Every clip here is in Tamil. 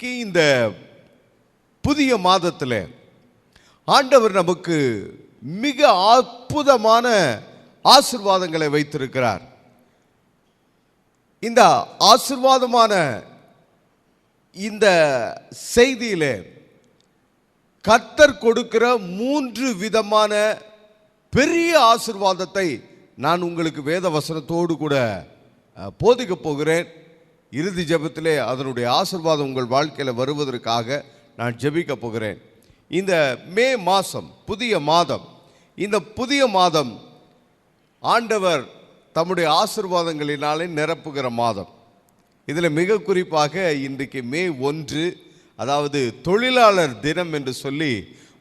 இன்றைக்கு இந்த புதிய மாதத்தில் ஆண்டவர் நமக்கு மிக அற்புதமான ஆசீர்வாதங்களை வைத்திருக்கிறார். இந்த ஆசீர்வாதமான இந்த செய்தியிலே கர்த்தர் கொடுக்கிற 3 விதமான பெரிய ஆசீர்வாதத்தை நான் உங்களுக்கு வேத வசனத்தோடு கூட போதிக்க போகிறேன். இறுதி ஜெபத்திலே அதனுடைய ஆசீர்வாதம் உங்கள் வாழ்க்கையில் வருவதற்காக நான் ஜெபிக்க போகிறேன். இந்த மே மாதம், புதிய மாதம், இந்த புதிய மாதம் ஆண்டவர் தம்முடைய ஆசீர்வாதங்களினாலே நிரப்புகிற மாதம். இதில் மிக குறிப்பாக இன்றைக்கு மே 1, அதாவது தொழிலாளர் தினம் என்று சொல்லி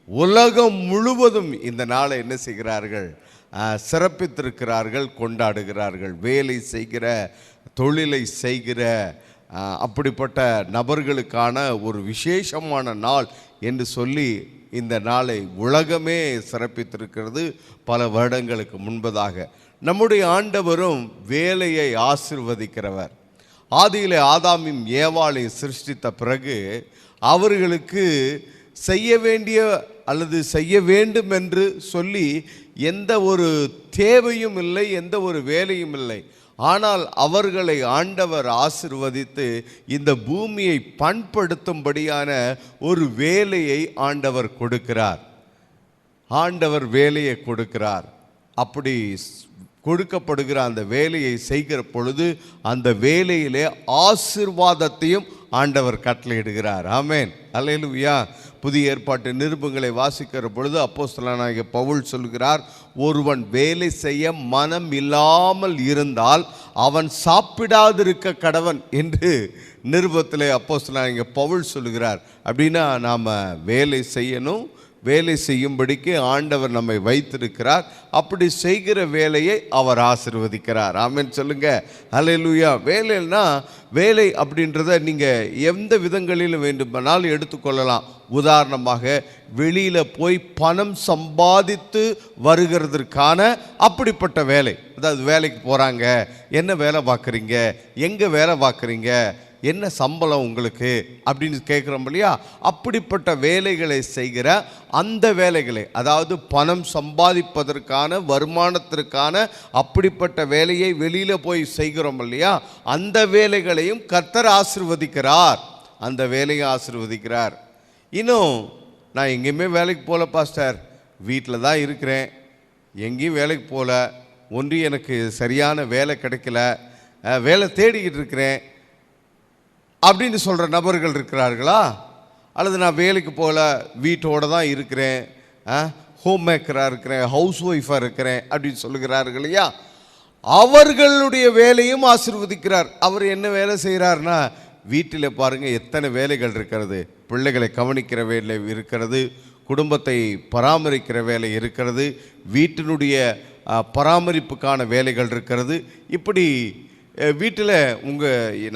உலகம் முழுவதும் இந்த நாளை என்ன செய்கிறார்கள்? சிறப்பித்திருக்கிறார்கள், கொண்டாடுகிறார்கள். வேலை செய்கிற, தொழிலை செய்கிற அப்படிப்பட்ட நபர்களுக்கான ஒரு விசேஷமான நாள் என்று சொல்லி இந்த நாளை உலகமே சிறப்பித்திருக்கிறது. பல வருடங்களுக்கு முன்பதாக நம்முடைய ஆண்டவரும் வேலையை ஆசீர்வதிக்கிறவர். ஆதியிலே ஆதாமும் ஏவாளையும் சிருஷ்டித்த பிறகு அவர்களுக்கு செய்ய வேண்டிய அல்லது செய்ய வேண்டும் என்று சொல்லி எந்த ஒரு தேவையும் இல்லை, எந்த ஒரு வேலையும் இல்லை. ஆனால் அவர்களை ஆண்டவர் ஆசீர்வதித்து இந்த பூமியை பண்படுத்தும்படியான ஒரு வேலையை ஆண்டவர் கொடுக்கிறார். ஆண்டவர் வேலையை கொடுக்கிறார். அப்படி கொடுக்கப்படுகிற அந்த வேலையை செய்கிற பொழுது அந்த வேலையிலே ஆசீர்வாதத்தையும் ஆண்டவர் கட்டளையிடுகிறார். ஆமென், அல்லேலூயா. புதிய ஏற்பாட்டு நிருபங்களை வாசிக்கிற பொழுது அப்போஸ்தலனாகிய பவுல் சொல்கிறார், ஒருவன் வேலை செய்ய மனம் இல்லாமல் இருந்தால் அவன் சாப்பிடாதிருக்க கடவன் என்று நிருபத்திலே அப்போஸ்தலனாகிய பவுல் சொல்கிறார். அப்படின்னா நாம் வேலை செய்யணும், வேலை செய்யும்படிக்கு ஆண்டவர் நம்மை வைத்திருக்கிறார். அப்படி செய்கிற வேலையை அவர் ஆசீர்வதிக்கிறார். ஆமென் சொல்லுங்க, அல்லேலூயா. வேலைன்னா வேலை அப்படின்றத நீங்கள் எந்த விதங்களிலும் வேண்டுமானாலும் எடுத்துக்கொள்ளலாம். உதாரணமாக வெளியில் போய் பணம் சம்பாதித்து வருகிறதற்கான அப்படிப்பட்ட வேலை. அதாவது வேலைக்கு போகிறாங்க, என்ன வேலை பார்க்குறீங்க, எங்கே வேலை பார்க்குறீங்க, என்ன சம்பளம் உங்களுக்கு அப்படின்னு கேட்குறோம் இல்லையா? அப்படிப்பட்ட வேலைகளை செய்கிற அந்த வேலைகளை, அதாவது பணம் சம்பாதிப்பதற்கான, வருமானத்திற்கான அப்படிப்பட்ட வேலையை வெளியில் போய் செய்கிறோம் இல்லையா? அந்த வேலைகளையும் கர்த்தர் ஆசீர்வதிக்கிறார். அந்த வேலையை ஆசீர்வதிக்கிறார். இன்னும் நான் எங்கேயுமே வேலைக்கு போகல பாஸ்டர், வீட்டில் தான் இருக்கிறேன், எங்கேயும் வேலைக்கு போகல, ஒன்று எனக்கு சரியான வேலை கிடைக்கல, வேலை தேடிக்கிட்டு இருக்கிறேன் அப்படின்னு சொல்கிற நபர்கள் இருக்கிறார்களா? அல்லது நான் வேலைக்கு போகல, வீட்டோடு தான் இருக்கிறேன், ஹோம் மேக்கராக இருக்கிறேன், ஹவுஸ் ஒய்ஃபாக இருக்கிறேன் அப்படின்னு சொல்லுகிறார்கள் இல்லையா? அவர்களுடைய வேலையும் ஆசீர்வதிக்கிறார். அவர் என்ன வேலை செய்கிறார்னா, வீட்டில் பாருங்கள் எத்தனை வேலைகள் இருக்கிறது. பிள்ளைகளை கவனிக்கிற வேலை இருக்கிறது, குடும்பத்தை பராமரிக்கிற வேலை இருக்கிறது, வீட்டினுடைய பராமரிப்புக்கான வேலைகள் இருக்கிறது. இப்படி வீட்டில்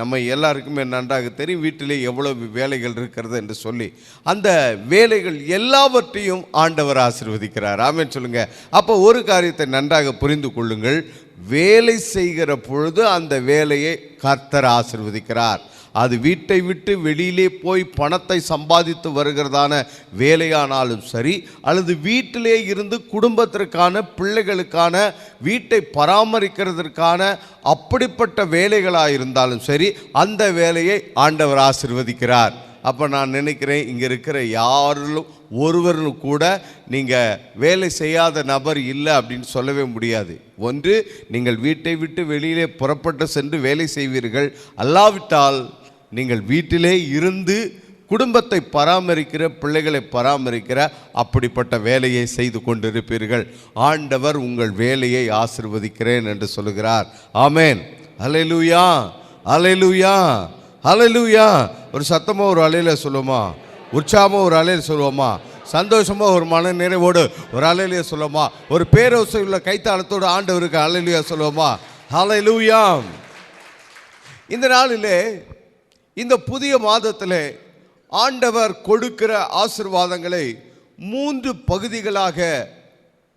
நம்ம எல்லாருக்குமே நன்றாக தெரியும் வீட்டிலே எவ்வளவு வேலைகள் இருக்கிறது என்று சொல்லி. அந்த வேலைகள் எல்லாவற்றையும் ஆண்டவர் ஆசீர்வதிக்கிறார். ஆமென் சொல்லுங்க. அப்போ ஒரு காரியத்தை நன்றாக புரிந்து கொள்ளுங்கள், வேலை செய்கிற பொழுது அந்த வேலையை கர்த்தர் ஆசீர்வதிக்கிறார். அது வீட்டை விட்டு வெளியிலே போய் பணத்தை சம்பாதித்து வருகிறதான வேலையானாலும் சரி, அல்லது வீட்டிலே இருந்து குடும்பத்திற்கான, பிள்ளைகளுக்கான, வீட்டை பராமரிக்கிறதற்கான அப்படிப்பட்ட வேலைகளாக இருந்தாலும் சரி, அந்த வேலையை ஆண்டவர் ஆசீர்வதிக்கிறார். அப்போ நான் நினைக்கிறேன், இங்கே இருக்கிற யாரும் ஒருவரும் கூட நீங்கள் வேலை செய்யாத நபர் இல்லை அப்படின்னு சொல்லவே முடியாது. ஒன்று, நீங்கள் வீட்டை விட்டு வெளியிலே புறப்பட்டு சென்று வேலை செய்வீர்கள், அல்லாவிட்டால் நீங்கள் வீட்டிலே இருந்து குடும்பத்தை பராமரிக்கிற, பிள்ளைகளை பராமரிக்கிற அப்படிப்பட்ட வேலையை செய்து கொண்டிருப்பீர்கள். ஆண்டவர் உங்கள் வேலையை ஆசீர்வதிக்கிறேன் என்று சொல்லுகிறார். ஆமென், அல்லேலூயா, அல்லேலூயா, அல்லேலூயா. ஒரு சத்தமாக ஒரு அலையில சொல்லுவோமா? உற்சாகமாக ஒரு அலையில சொல்லுவோமா? சந்தோஷமாக ஒரு மன நிறைவோடு ஒரு அலையிலேயே சொல்லுவோமா? ஒரு பேரோசை உள்ள கைத்தாளத்தோடு ஆண்டவருக்கு அல்லேலூயா சொல்லுவோமா? அல்லேலூயா. இந்த நாளிலே, இந்த புதிய மாதத்தில் ஆண்டவர் கொடுக்கிற ஆசீர்வாதங்களை 3 பகுதிகளாக,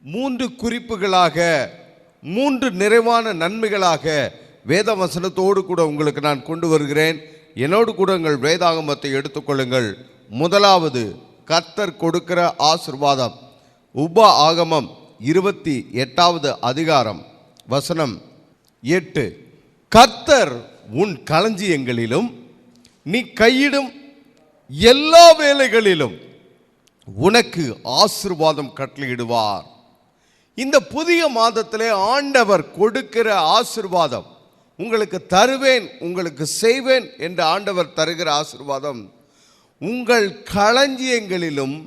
3 குறிப்புகளாக, 3 நிறைவான நன்மைகளாக வேத வசனத்தோடு கூட உங்களுக்கு நான் கொண்டு வருகிறேன். என்னோடு கூட உங்கள் வேதாகமத்தை எடுத்துக்கொள்ளுங்கள். முதலாவது கர்த்தர் கொடுக்கிற ஆசீர்வாதம். உப ஆகமம் 28வது அதிகாரம் வசனம் 8. கர்த்தர் உன் களஞ்சியங்களிலும் நீ கையிடும் எல்லா வேலைகளிலும் உனக்கு ஆசீர்வாதம் கட்டளையிடுவார். இந்த புதிய மாதத்திலே ஆண்டவர் கொடுக்கிற ஆசீர்வாதம், உங்களுக்கு தருவேன், உங்களுக்கு செய்வேன் என்று ஆண்டவர் தருகிற ஆசீர்வாதம், உங்கள் களஞ்சியங்களிலும்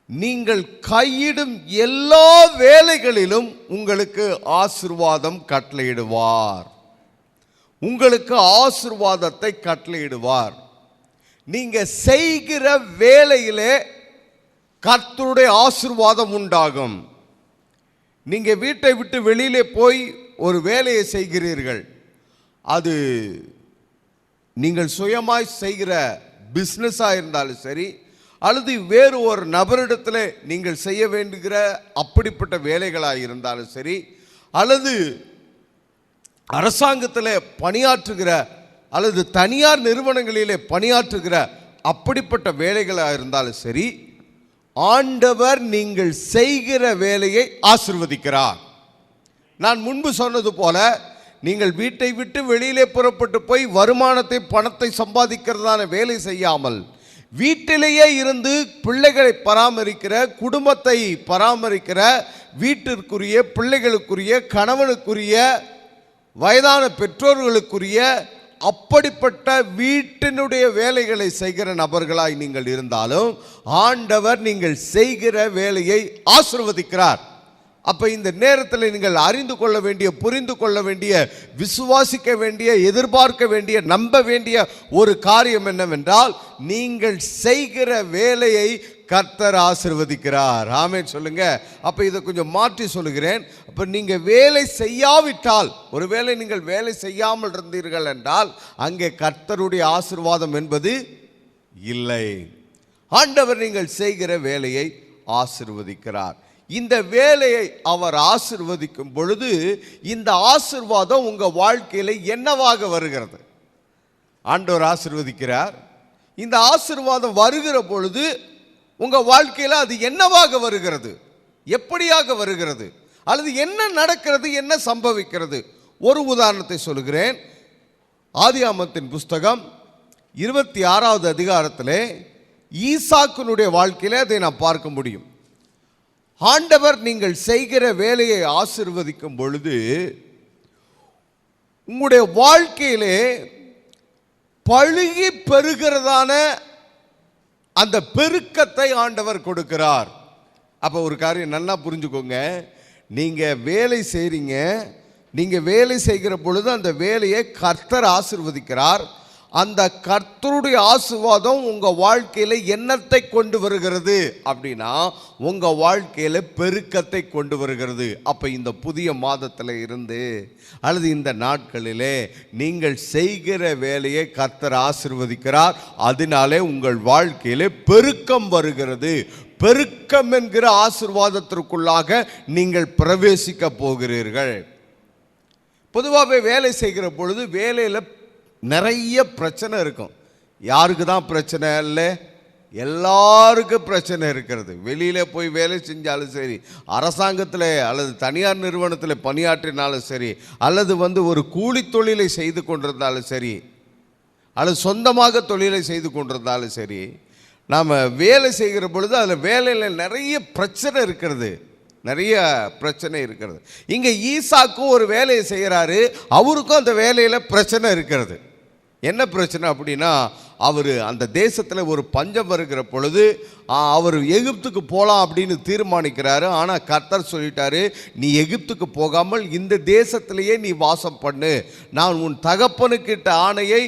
நீங்கள் கையிடும் எல்லா வேலைகளிலும் உங்களுக்கு ஆசீர்வாதம் கட்டளையிடுவார். உங்களுக்கு ஆசீர்வாதத்தை கட்டளையிடுவார். நீங்க செய்கிற வேலையிலே கர்த்தருடைய ஆசீர்வாதம் உண்டாகும். நீங்க வீட்டை விட்டு வெளியிலே போய் ஒரு வேலையை செய்கிறீர்கள், அது நீங்கள் சுயமாய் செய்கிற பிஸ்னஸாக இருந்தாலும் சரி, அல்லது வேறு ஒரு நபரிடத்தில் நீங்கள் செய்ய வேண்டுகிற அப்படிப்பட்ட வேலைகளாக இருந்தாலும் சரி, அல்லது அரசாங்கத்தில் பணியாற்றுகிற அல்லது தனியார் நிறுவனங்களிலே பணியாற்றுகிற அப்படிப்பட்ட வேலைகளாக இருந்தாலும் சரி, ஆண்டவர் நீங்கள் செய்கிற வேலையை ஆசீர்வதிக்கிறார். நான் முன்பு சொன்னது போல, நீங்கள் வீட்டை விட்டு வெளியிலே புறப்பட்டு போய் வருமானத்தை பணத்தை சம்பாதிக்கிறதான வேலை செய்யாமல் வீட்டிலேயே இருந்து பிள்ளைகளை பராமரிக்கிற, குடும்பத்தை பராமரிக்கிற, வீட்டிற்குரிய, பிள்ளைகளுக்குரிய, கணவனுக்குரிய, வயதான பெற்றோர்களுக்குரிய அப்படிப்பட்ட வீட்டினுடைய வேலைகளை செய்கிற நபர்களாய் நீங்கள் இருந்தாலும் ஆண்டவர் நீங்கள் செய்கிற வேலையை ஆசீர்வதிக்கிறார். அப்ப இந்த நேரத்தில் நீங்கள் அறிந்து கொள்ள வேண்டிய, புரிந்து கொள்ள வேண்டிய, விசுவாசிக்க வேண்டிய, எதிர்பார்க்க வேண்டிய, நம்ப வேண்டிய ஒரு காரியம் என்னவென்றால், நீங்கள் செய்கிற வேலையை கர்த்தர் ஆசீர்வதிக்கிறார். ஆமென் சொல்லுங்க. அப்ப இதை கொஞ்சம் மாற்றி சொல்லுகிறேன். அப்ப நீங்க வேலை செய்யாவிட்டால், ஒருவேளை நீங்கள் வேலை செய்யாமல் இருந்தீர்கள் என்றால் அங்கே கர்த்தருடைய ஆசீர்வாதம் என்பது இல்லை. ஆண்டவர் நீங்கள் செய்கிற வேலையை ஆசீர்வதிக்கிறார். இந்த வேலையை அவர் ஆசீர்வதிக்கும் பொழுது இந்த ஆசீர்வாதம் உங்க வாழ்க்கையில என்னவாக வருகிறது? ஆண்டவர் ஆசீர்வதிக்கிறார். இந்த ஆசீர்வாதம் வருகிற பொழுது உங்க வாழ்க்கையில அது என்னவாக வருகிறது? எப்படியாக வருகிறது? அல்லது என்ன நடக்கிறது? என்ன சம்பவிக்கிறது? ஒரு உதாரணத்தை சொல்கிறேன். ஆதியாகமத்தின் புஸ்தகம் 26வது அதிகாரத்திலே ஈசாக்கினுடைய வாழ்க்கையிலே அதை நாம் பார்க்க முடியும். ஆண்டவர் நீங்கள் செய்கிற வேலையை ஆசீர்வதிக்கும் பொழுது உங்களுடைய வாழ்க்கையிலே பழுகி பெருகிறதான அந்த பெருக்கத்தை ஆண்டவர் கொடுக்கிறார். அப்போ ஒரு காரியம் நல்லா புரிஞ்சுக்கோங்க. நீங்க வேலை செய்றீங்க, நீங்க வேலை செய்கிற பொழுது அந்த வேலையை கர்த்தர் ஆசீர்வதிக்கிறார். அந்த கர்த்தருடைய ஆசீர்வாதம் உங்க வாழ்க்கையில என்னத்தை கொண்டு வருகிறது அப்படின்னா, உங்க வாழ்க்கையில பெருக்கத்தை கொண்டு வருகிறது. அப்ப இந்த புதிய மாதத்துல இருந்து அல்லது இந்த நாட்களிலே நீங்கள் செய்கிற வேலையை கர்த்தர் ஆசீர்வதிக்கிறார். அதனாலே உங்கள் வாழ்க்கையிலே பெருக்கம் வருகிறது. பெருக்கம் என்கிற ஆசீர்வாதத்திற்குள்ளாக நீங்கள் பிரவேசிக்க போகிறீர்கள். பொதுவாகவே வேலை செய்கிற பொழுது வேலையில் நிறைய பிரச்சனை இருக்கும். யாருக்கு தான் பிரச்சனை இல்லை? எல்லாருக்கும் பிரச்சனை இருக்கிறது. வெளியில் போய் வேலை செஞ்சாலும் சரி, அரசாங்கத்தில் அல்லது தனியார் நிறுவனத்தில் பணியாற்றினாலும் சரி, அல்லது ஒரு கூலி தொழிலை செய்து கொண்டிருந்தாலும் சரி, அல்லது சொந்தமாக தொழிலை செய்து கொண்டிருந்தாலும் சரி, நாம் வேலை செய்கிற பொழுது அதில் வேலையில் நிறைய பிரச்சனை இருக்கிறது. நிறைய பிரச்சனை இருக்கிறது. இங்கே ஈசாக்கும் ஒரு வேலையை செய்கிறாரு, அவருக்கும் அந்த வேலையில் பிரச்சனை இருக்கிறது. என்ன பிரச்சனை அப்படின்னா, அவர் அந்த தேசத்தில் ஒரு பஞ்சம் வருகிற பொழுது அவர் எகிப்துக்கு போகலாம் அப்படின்னு தீர்மானிக்கிறாரு. ஆனால் கர்த்தர் சொல்லிட்டாரு, நீ எகிப்துக்கு போகாமல் இந்த தேசத்திலேயே நீ வாசம் பண்ணு, நான் உன் தகப்பனுக்கிட்ட ஆணையை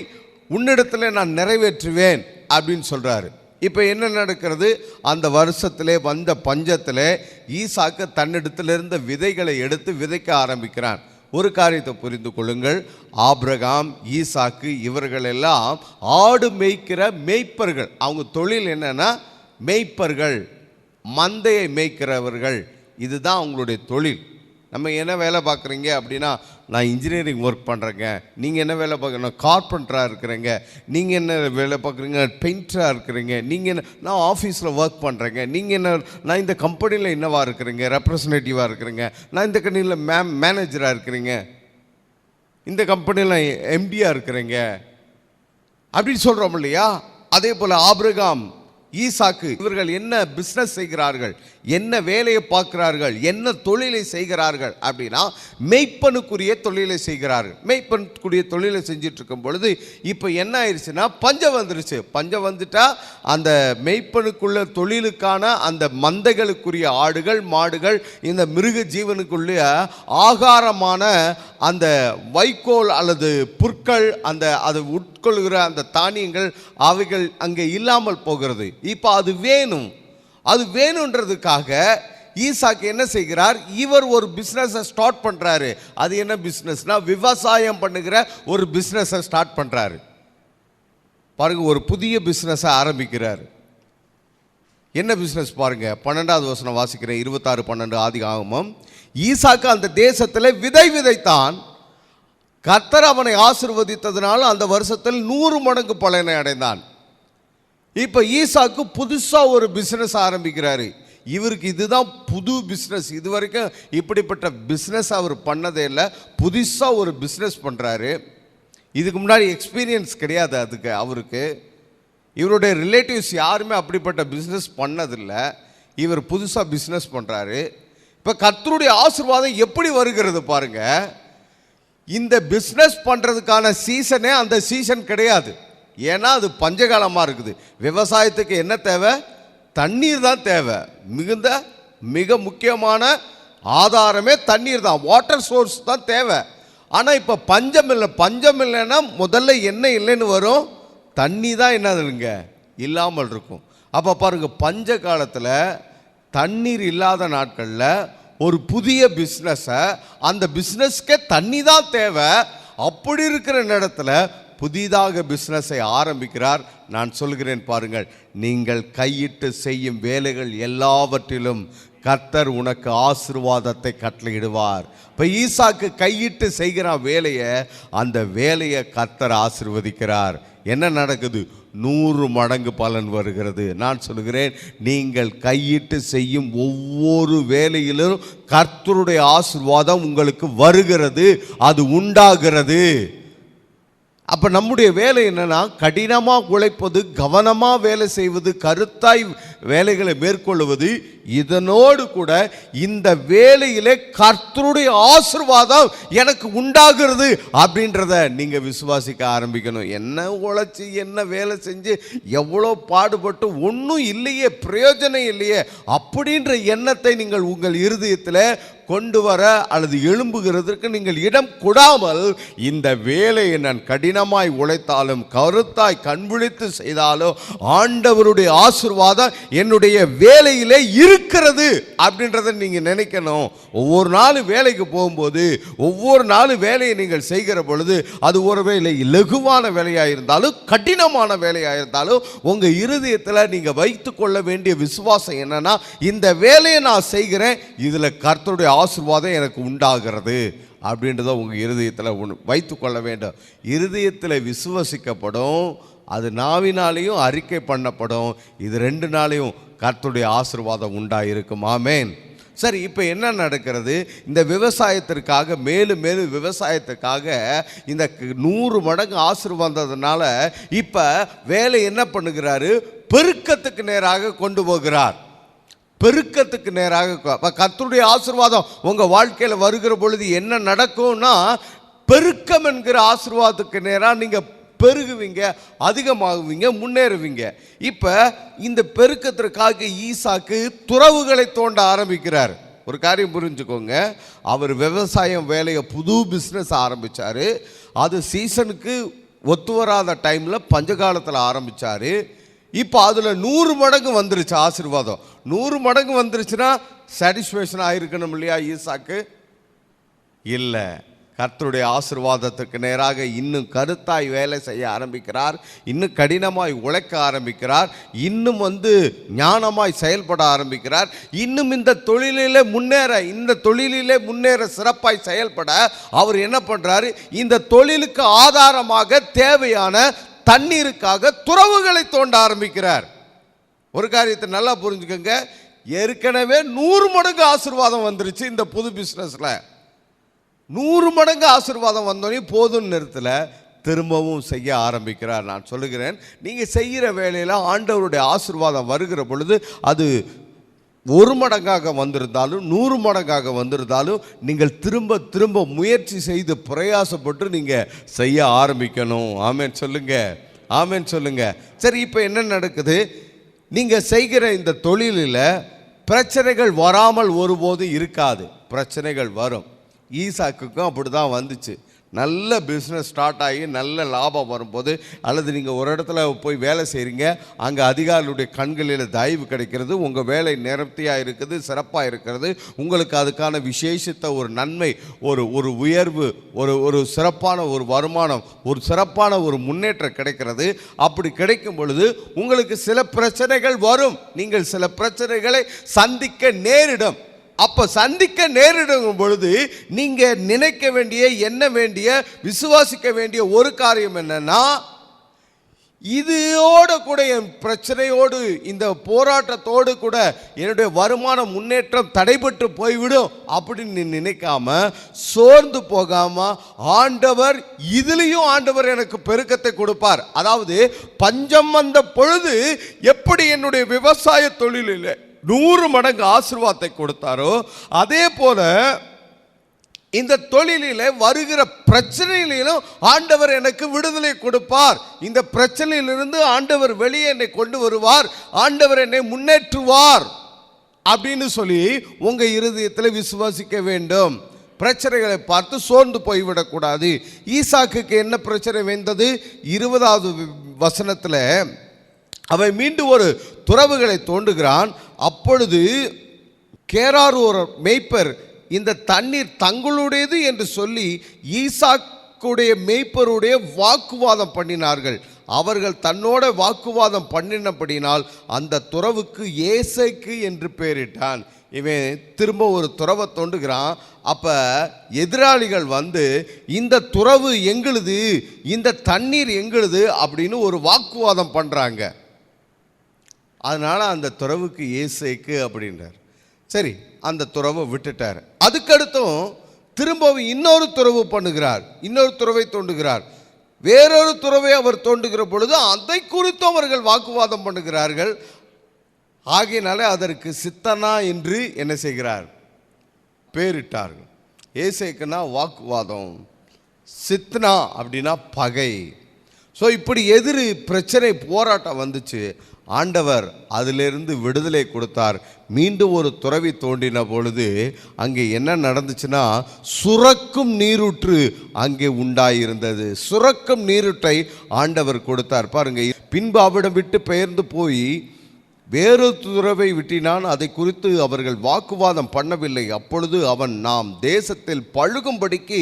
உன்னிடத்தில் நான் நிறைவேற்றுவேன் அப்படின்னு சொல்கிறாரு. இப்போ என்ன நடக்கிறது? அந்த வருஷத்திலே வந்த பஞ்சத்தில் ஈசாக்கு தன்னிடத்திலிருந்த விதைகளை எடுத்து விதைக்க ஆரம்பிக்கிறான். ஒரு காரியத்தை புரிந்து கொள்ளுங்கள். ஆபிரகாம், ஈசாக்கு இவர்களெல்லாம் ஆடு மேய்க்கிற மேய்ப்பர்கள். அவங்க தொழில் என்னன்னா மேய்ப்பர்கள், மந்தையை மேய்க்கிறவர்கள். இதுதான் அவங்களுடைய தொழில். நம்ம என்ன வேலை பார்க்குறீங்க அப்படின்னா, நான் இன்ஜினியரிங் ஒர்க் பண்ணுறேங்க. நீங்கள் என்ன வேலை பார்க்குறீங்க? நான் கார்பெண்டராக இருக்கிறேங்க. நீங்கள் என்ன வேலை பார்க்குறீங்க? பெயிண்டராக இருக்கிறீங்க. நீங்கள் என்ன? நான் ஆஃபீஸில் ஒர்க் பண்ணுறேங்க. நீங்கள் என்ன? நான் இந்த கம்பெனியில் என்னவா இருக்கிறீங்க? ரெப்ரசன்டேட்டிவாக இருக்கிறேங்க. நான் இந்த கம்பெனியில் மேனேஜராக இருக்கிறீங்க. இந்த கம்பெனியில் எம்டியாக இருக்கிறேங்க அப்படின்னு சொல்கிறோம் இல்லையா? அதே போல் ஆபிரகாம், ஈசாக்கு இவர்கள் என்ன பிஸ்னஸ் செய்கிறார்கள், என்ன வேலையை பார்க்கிறார்கள், என்ன தொழிலை செய்கிறார்கள் அப்படின்னா மெய்ப்பனுக்குரிய தொழிலை செய்கிறார்கள். மெய்ப்பனுக்குரிய தொழிலை செஞ்சுட்டு இருக்கும் பொழுது இப்போ என்ன ஆயிடுச்சுன்னா பஞ்சம் வந்துருச்சு. பஞ்சம் வந்துட்டா அந்த மெய்ப்பனுக்குள்ள தொழிலுக்கான அந்த மந்தைகளுக்குரிய ஆடுகள் மாடுகள் இந்த மிருக ஜீவனுக்குள்ள ஆகாரமான அந்த வைக்கோல் அல்லது புற்கள் அந்த அதை உட்கொள்கிற அந்த தானியங்கள் அவைகள் அங்கே இல்லாமல் போகிறது. இப்போ அது வேணும். அது வேணுன்றதுக்காக ஈசாக்கு என்ன செய்கிறார்? இவர் ஒரு பிஸ்னஸை ஸ்டார்ட் பண்ணுறாரு. அது என்ன பிஸ்னஸ்னா விவசாயம் பண்ணுகிற ஒரு பிஸ்னஸை ஸ்டார்ட் பண்ணுறாரு. பாருங்க, ஒரு புதிய பிஸ்னஸை ஆரம்பிக்கிறார். என்ன பிஸ்னஸ் பாருங்க, 12வது வசனம் வாசிக்கிறேன். 26:12 ஆதியாகமம். ஈசாக்கு அந்த தேசத்தில் விதை விதைத்தான். கர்த்தர் அவனை ஆசீர்வதித்ததினால் அந்த வருஷத்தில் 100 மடங்கு பலனை அடைந்தான். இப்போ ஈசாக்கு புதுசாக ஒரு பிஸ்னஸ் ஆரம்பிக்கிறாரு. இவருக்கு இதுதான் புது பிஸ்னஸ். இது வரைக்கும் இப்படிப்பட்ட பிஸ்னஸ் அவர் பண்ணதே இல்லை. புதுசாக ஒரு பிஸ்னஸ் பண்ணுறாரு. இதுக்கு முன்னாடி எக்ஸ்பீரியன்ஸ் கிடையாது அதுக்கு அவருக்கு. இவருடைய ரிலேட்டிவ்ஸ் யாருமே அப்படிப்பட்ட பிஸ்னஸ் பண்ணதில்லை. இவர் புதுசாக பிஸ்னஸ் பண்ணுறாரு. இப்போ கர்த்தருடைய ஆசீர்வாதம் எப்படி வருகிறது பாருங்க. இந்த பிஸ்னஸ் பண்ணுறதுக்கான சீசனே அந்த சீசன் கிடையாது. ஏன்னா அது பஞ்சகாலமாக இருக்குது. விவசாயத்துக்கு என்ன தேவை? தண்ணீர் தான் தேவை. மிக முக்கியமான ஆதாரமே தண்ணீர் தான். வாட்டர் சோர்ஸ் தான் தேவை. ஆனால் இப்போ பஞ்சம் இல்லை. பஞ்சம் இல்லைன்னா முதல்ல என்ன இல்லைன்னு வரும்? தண்ணி தான் என்னதுங்க இல்லாமல் இருக்கும். அப்போ பாருங்க, பஞ்ச காலத்தில் தண்ணீர் இல்லாத நாட்களில் ஒரு புதிய பிஸ்னஸை, அந்த பிஸ்னஸ்க்கே தண்ணி தான் தேவை. அப்படி இருக்கிற இடத்துல புதிதாக பிஸ்னஸை ஆரம்பிக்கிறார். நான் சொல்கிறேன் பாருங்கள், நீங்கள் கையிட்டு செய்யும் வேலைகள் எல்லாவற்றிலும் கர்த்தர் உனக்கு ஆசீர்வாதத்தை கட்டளையிடுவார். இப்போ ஈசாக்கு கையிட்டு செய்கிற வேலையை, அந்த வேலையை கர்த்தர் ஆசீர்வதிக்கிறார். என்ன நடக்குது? 100 மடங்கு பலன் வருகிறது. நான் சொல்கிறேன், நீங்கள் கையிட்டு செய்யும் ஒவ்வொரு வேலையிலும் கர்த்தருடைய ஆசீர்வாதம் உங்களுக்கு வருகிறது, அது உண்டாகிறது. அப்போ நம்முடைய வேலை என்னன்னா, கடினமாக உழைப்பது, கவனமாக வேலை செய்வது, கருத்தாய் வேலைகளை மேற்கொள்வது. இதனோடு கூட இந்த வேலையிலே கர்த்தருடைய ஆசீர்வாதம் எனக்கு உண்டாகிறது அப்படின்றத நீங்கள் விசுவாசிக்க ஆரம்பிக்கணும். என்ன உழைச்சி என்ன வேலை செஞ்சு எவ்வளோ பாடுபட்டு ஒன்றும் இல்லையே, பிரயோஜனம் இல்லையே அப்படின்ற எண்ணத்தை நீங்கள் உங்கள் இருதயத்தில் கொண்டு வர அல்லது எழும்புகிறதற்கு நீங்கள் இடம் கொடாமல், இந்த வேலையை நான் கடினமாய் உழைத்தாலும் கருத்தாய் கண்விழித்து செய்தாலும் ஆண்டவருடைய ஆசீர்வாதம் என்னுடைய வேலையிலே இருக்கிறது அப்படின்றத நீங்கள் நினைக்கணும். ஒவ்வொரு நாளும் வேலைக்கு போகும்போது, ஒவ்வொரு நாளும் வேலையை நீங்கள் செய்கிற பொழுது, அது ஒரு வேலை லகுவான வேலையாக இருந்தாலும் கடினமான வேலையாக இருந்தாலும் உங்கள் இருதயத்தில் நீங்கள் வைத்து கொள்ள வேண்டிய விசுவாசம் என்னன்னா, இந்த வேலையை நான் செய்கிறேன், இதில் கர்த்தருடைய ஆசீர்வாதம் எனக்கு உண்டாகிறது அப்படின்றத உங்கள் இருதயத்தில் வைத்து கொள்ள வேண்டும். இருதயத்தில் விசுவசிக்கப்படும், அது நாவினாலேயும் அறிக்கை பண்ணப்படும். இது 2 நாளையும் கர்த்தருடைய ஆசீர்வாதம் உண்டாயிருக்கும். ஆமென். சரி, இப்போ என்ன நடக்கிறது? இந்த விவசாயத்திற்காக மேலும் மேலும் விவசாயத்துக்காக இந்த 100 மடங்கு ஆசீர்வாதத்தினால இப்போ வேலை என்ன பண்ணுகிறாரு? பெருக்கத்துக்கு நேராக கொண்டு போகிறார். பெருக்கத்துக்கு நேராக கர்த்தருடைய ஆசீர்வாதம் உங்கள் வாழ்க்கையில் வருகிற பொழுது என்ன நடக்கும்னா, பெருக்கம் என்கிற ஆசீர்வாதத்துக்கு நேராக நீங்கள் பெருகுவீங்க, அதிகமாகுவீங்க, முன்னேறுவீங்க. இப்போ இந்த பெருக்கத்திற்காக ஈசாக்கு துறவுகளை தோண்ட ஆரம்பிக்கிறார். ஒரு காரியம் புரிஞ்சுக்கோங்க, அவர் விவசாயம் வேலையை புது பிஸ்னஸ் ஆரம்பித்தார். அது சீசனுக்கு ஒத்து வராத டைமில் பஞ்சகாலத்தில் ஆரம்பித்தார். இப்போ அதில் 100 மடங்கு வந்துருச்சு ஆசீர்வாதம். 100 மடங்கு வந்துருச்சுன்னா சாட்டிஸ்ஃபேக்ஷன் ஆகிருக்கணும் இல்லையா ஈசாக்கு? இல்லை. கர்த்தருடைய ஆசீர்வாதத்துக்கு நேராக இன்னும் கருத்தாய் வேலை செய்ய ஆரம்பிக்கிறார், இன்னும் கடினமாய் உழைக்க ஆரம்பிக்கிறார், இன்னும் ஞானமாய் செயல்பட ஆரம்பிக்கிறார், இன்னும் இந்த தொழிலிலே முன்னேற சிறப்பாய் செயல்பட அவர் என்ன பண்றாரு, இந்த தொழிலுக்கு ஆதாரமாக தேவையான தண்ணீருக்காக துறவுகளை தோண்ட ஆரம்பிக்கிறார். ஒரு காரியத்தை நல்லா புரிஞ்சுக்கோங்க, ஏற்கனவே 100 மடங்கு ஆசீர்வாதம் வந்துருச்சு. இந்த புது பிஸ்னஸ்ல 100 மடங்கு ஆசீர்வாதம் வந்தோடனே போதும் நேரத்தில் திரும்பவும் செய்ய ஆரம்பிக்கிறார். நான் சொல்லுகிறேன், நீங்கள் செய்கிற வேலையில் ஆண்டவருடைய ஆசீர்வாதம் வருகிற பொழுது அது 1 மடங்காக வந்திருந்தாலும் 100 மடங்காக வந்திருந்தாலும் நீங்கள் திரும்ப திரும்ப முயற்சி செய்து பிரயாசப்பட்டு நீங்கள் செய்ய ஆரம்பிக்கணும். ஆமேன் சொல்லுங்க, ஆமேன் சொல்லுங்க. சரி, இப்போ என்ன நடக்குது? நீங்கள் செய்கிற இந்த தொழிலில் பிரச்சனைகள் வராமல் ஒருபோதும் இருக்காது. பிரச்சனைகள் வரும். ஈசாக்குக்கும் அப்படி தான் வந்துச்சு. நல்ல பிஸ்னஸ் ஸ்டார்ட் ஆகி நல்ல லாபம் வரும்போது, அல்லது நீங்கள் ஒரு இடத்துல போய் வேலை செய்கிறீங்க, அங்கே அதிகாரிகளுடைய கண்களில் தயவு கிடைக்கிறது, உங்கள் வேலை நேர்த்தியாக இருக்குது, சிறப்பாக இருக்கிறது, உங்களுக்கு அதுக்கான விசேஷித்த ஒரு நன்மை, ஒரு உயர்வு, ஒரு சிறப்பான ஒரு வருமானம், ஒரு சிறப்பான ஒரு முன்னேற்றம் கிடைக்கிறது. அப்படி கிடைக்கும் பொழுது உங்களுக்கு சில பிரச்சனைகள் வரும், நீங்கள் சில பிரச்சனைகளை சந்திக்க நேரிடும். அப்போ சந்திக்க நேரிடும் பொழுது நீங்கள் நினைக்க வேண்டிய, எண்ண வேண்டிய, விசுவாசிக்க வேண்டிய ஒரு காரியம் என்னன்னா, இதோட கூட என் பிரச்சனையோடு, இந்த போராட்டத்தோடு கூட என்னுடைய வருமான முன்னேற்றம் தடைபட்டு போய்விடும் அப்படின்னு நினைக்காம, சோர்ந்து போகாம, ஆண்டவர் இதுலேயும் ஆண்டவர் எனக்கு பெருக்கத்தை கொடுப்பார். அதாவது பஞ்சம் வந்த பொழுது எப்படி என்னுடைய விவசாய தொழிலில் 100 மடங்கு ஆசீர்வாதத்தை கொடுத்தாரோ, அதே போல இந்த தொழிலில் வருகிற பிரச்சனையிலும் ஆண்டவர் எனக்கு விடுதலை கொடுப்பார். இந்த பிரச்சனையிலிருந்து ஆண்டவர் வெளியே என்னை கொண்டு வருவார், ஆண்டவர் என்னை முன்னேற்றுவார் அப்படின்னு சொல்லி உங்க இருதயத்தில் விசுவாசிக்க வேண்டும். பிரச்சனைகளை பார்த்து சோர்ந்து போய்விடக்கூடாது. ஈசாக்குக்கு என்ன பிரச்சனை வந்தது? 20வது வசனத்தில் அவன் மீண்டும் ஒரு துறவுகளை தோண்டுகிறான். அப்பொழுது கேரார் ஒரு மேய்ப்பர் இந்த தண்ணீர் தங்களுடையது என்று சொல்லி ஈசாக்குடைய மேய்ப்பருடைய வாக்குவாதம் பண்ணினார்கள். அவர்கள் தன்னோட வாக்குவாதம் பண்ணினபடினால் அந்த துறவுக்கு ஏசேக்கு என்று பெயரிட்டான். இவன் திரும்ப ஒரு துறவை தோண்டுகிறான். அப்போ எதிராளிகள் இந்த துறவு எங்களுது, இந்த தண்ணீர் எங்களுது அப்படின்னு ஒரு வாக்குவாதம் பண்ணுறாங்க. அதனால் அந்த துறவுக்கு ஏசேக்கு அப்படின்றார். சரி, அந்த துறவை விட்டுட்டார். அதுக்கடுத்தும் திரும்பவும் இன்னொரு துறவு பண்ணுகிறார், இன்னொரு துறவை தோண்டுகிறார். வேறொரு துறவை அவர் தோண்டுகிற பொழுது அதை குறித்து அவர்கள் வாக்குவாதம் பண்ணுகிறார்கள். ஆகையினாலே அதற்கு சித்தனா என்று என்ன செய்கிறார்? பேரிட்டார்கள். ஏசேக்குனா வாக்குவாதம், சித்னா அப்படின்னா பகை. ஸோ இப்படி எதிர் பிரச்சனை போராட்டம் வந்துச்சு. ஆண்டவர் அதிலிருந்து விடுதலை கொடுத்தார். மீண்டும் ஒரு துறவி தோண்டின பொழுது அங்கே என்ன நடந்துச்சுன்னா, சுரக்கும் நீரூற்று அங்கே உண்டாயிருந்தது. சுரக்கும் நீரூற்றை ஆண்டவர் கொடுத்தார். பாருங்க, பின்பு அவிடம் விட்டு பெயர்ந்து போய் வேறு துறவை விட்டினான். அதை குறித்து அவர்கள் வாக்குவாதம் பண்ணவில்லை. அப்பொழுது அவன், நாம் தேசத்தில் பழுகும்படிக்கு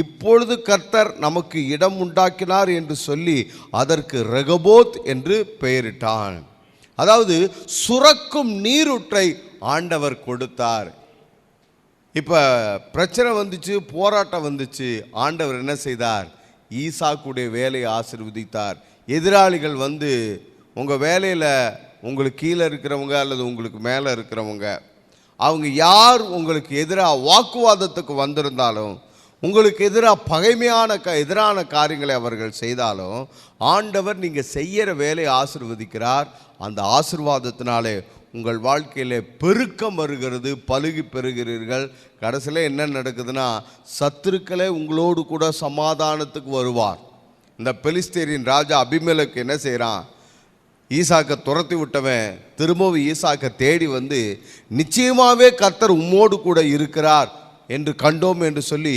இப்பொழுது கர்த்தர் நமக்கு இடம் உண்டாக்கினார் என்று சொல்லி அதற்கு ரெகபோத் என்று பெயரிட்டான். அதாவது சுரக்கும் நீரூற்றை ஆண்டவர் கொடுத்தார். இப்போ பிரச்சனை வந்துச்சு, போராட்டம் வந்துச்சு. ஆண்டவர் என்ன செய்தார்? ஈசாக்குடைய வேலையை ஆசீர்வதித்தார். எதிராளிகள் உங்கள் வேலையில் உங்களுக்கு கீழே இருக்கிறவங்க அல்லது உங்களுக்கு மேலே இருக்கிறவங்க, அவங்க யார் உங்களுக்கு எதிராக வாக்குவாதத்துக்கு வந்திருந்தாலும், உங்களுக்கு எதிராக எதிரான காரியங்களை அவர்கள் செய்தாலும், ஆண்டவர் நீங்கள் செய்கிற வேலையை ஆசீர்வதிக்கிறார். அந்த ஆசீர்வாதத்தினாலே உங்கள் வாழ்க்கையில் பெருக்கம் வருகிறது, பலுகி பெறுகிறீர்கள். கடைசியில் என்ன நடக்குதுன்னா, சத்துருக்களே உங்களோடு கூட சமாதானத்துக்கு வருவார். இந்த பெலிஸ்தேரின் ராஜா அபிமெலேக்கு என்ன செய்கிறான்? ஈசாக்கை துரத்தி விட்டவன் திரும்பவும் ஈசாக்கை தேடி நிச்சயமாகவே கர்த்தர் உம்மோடு கூட இருக்கிறார் என்று கண்டோம் என்று சொல்லி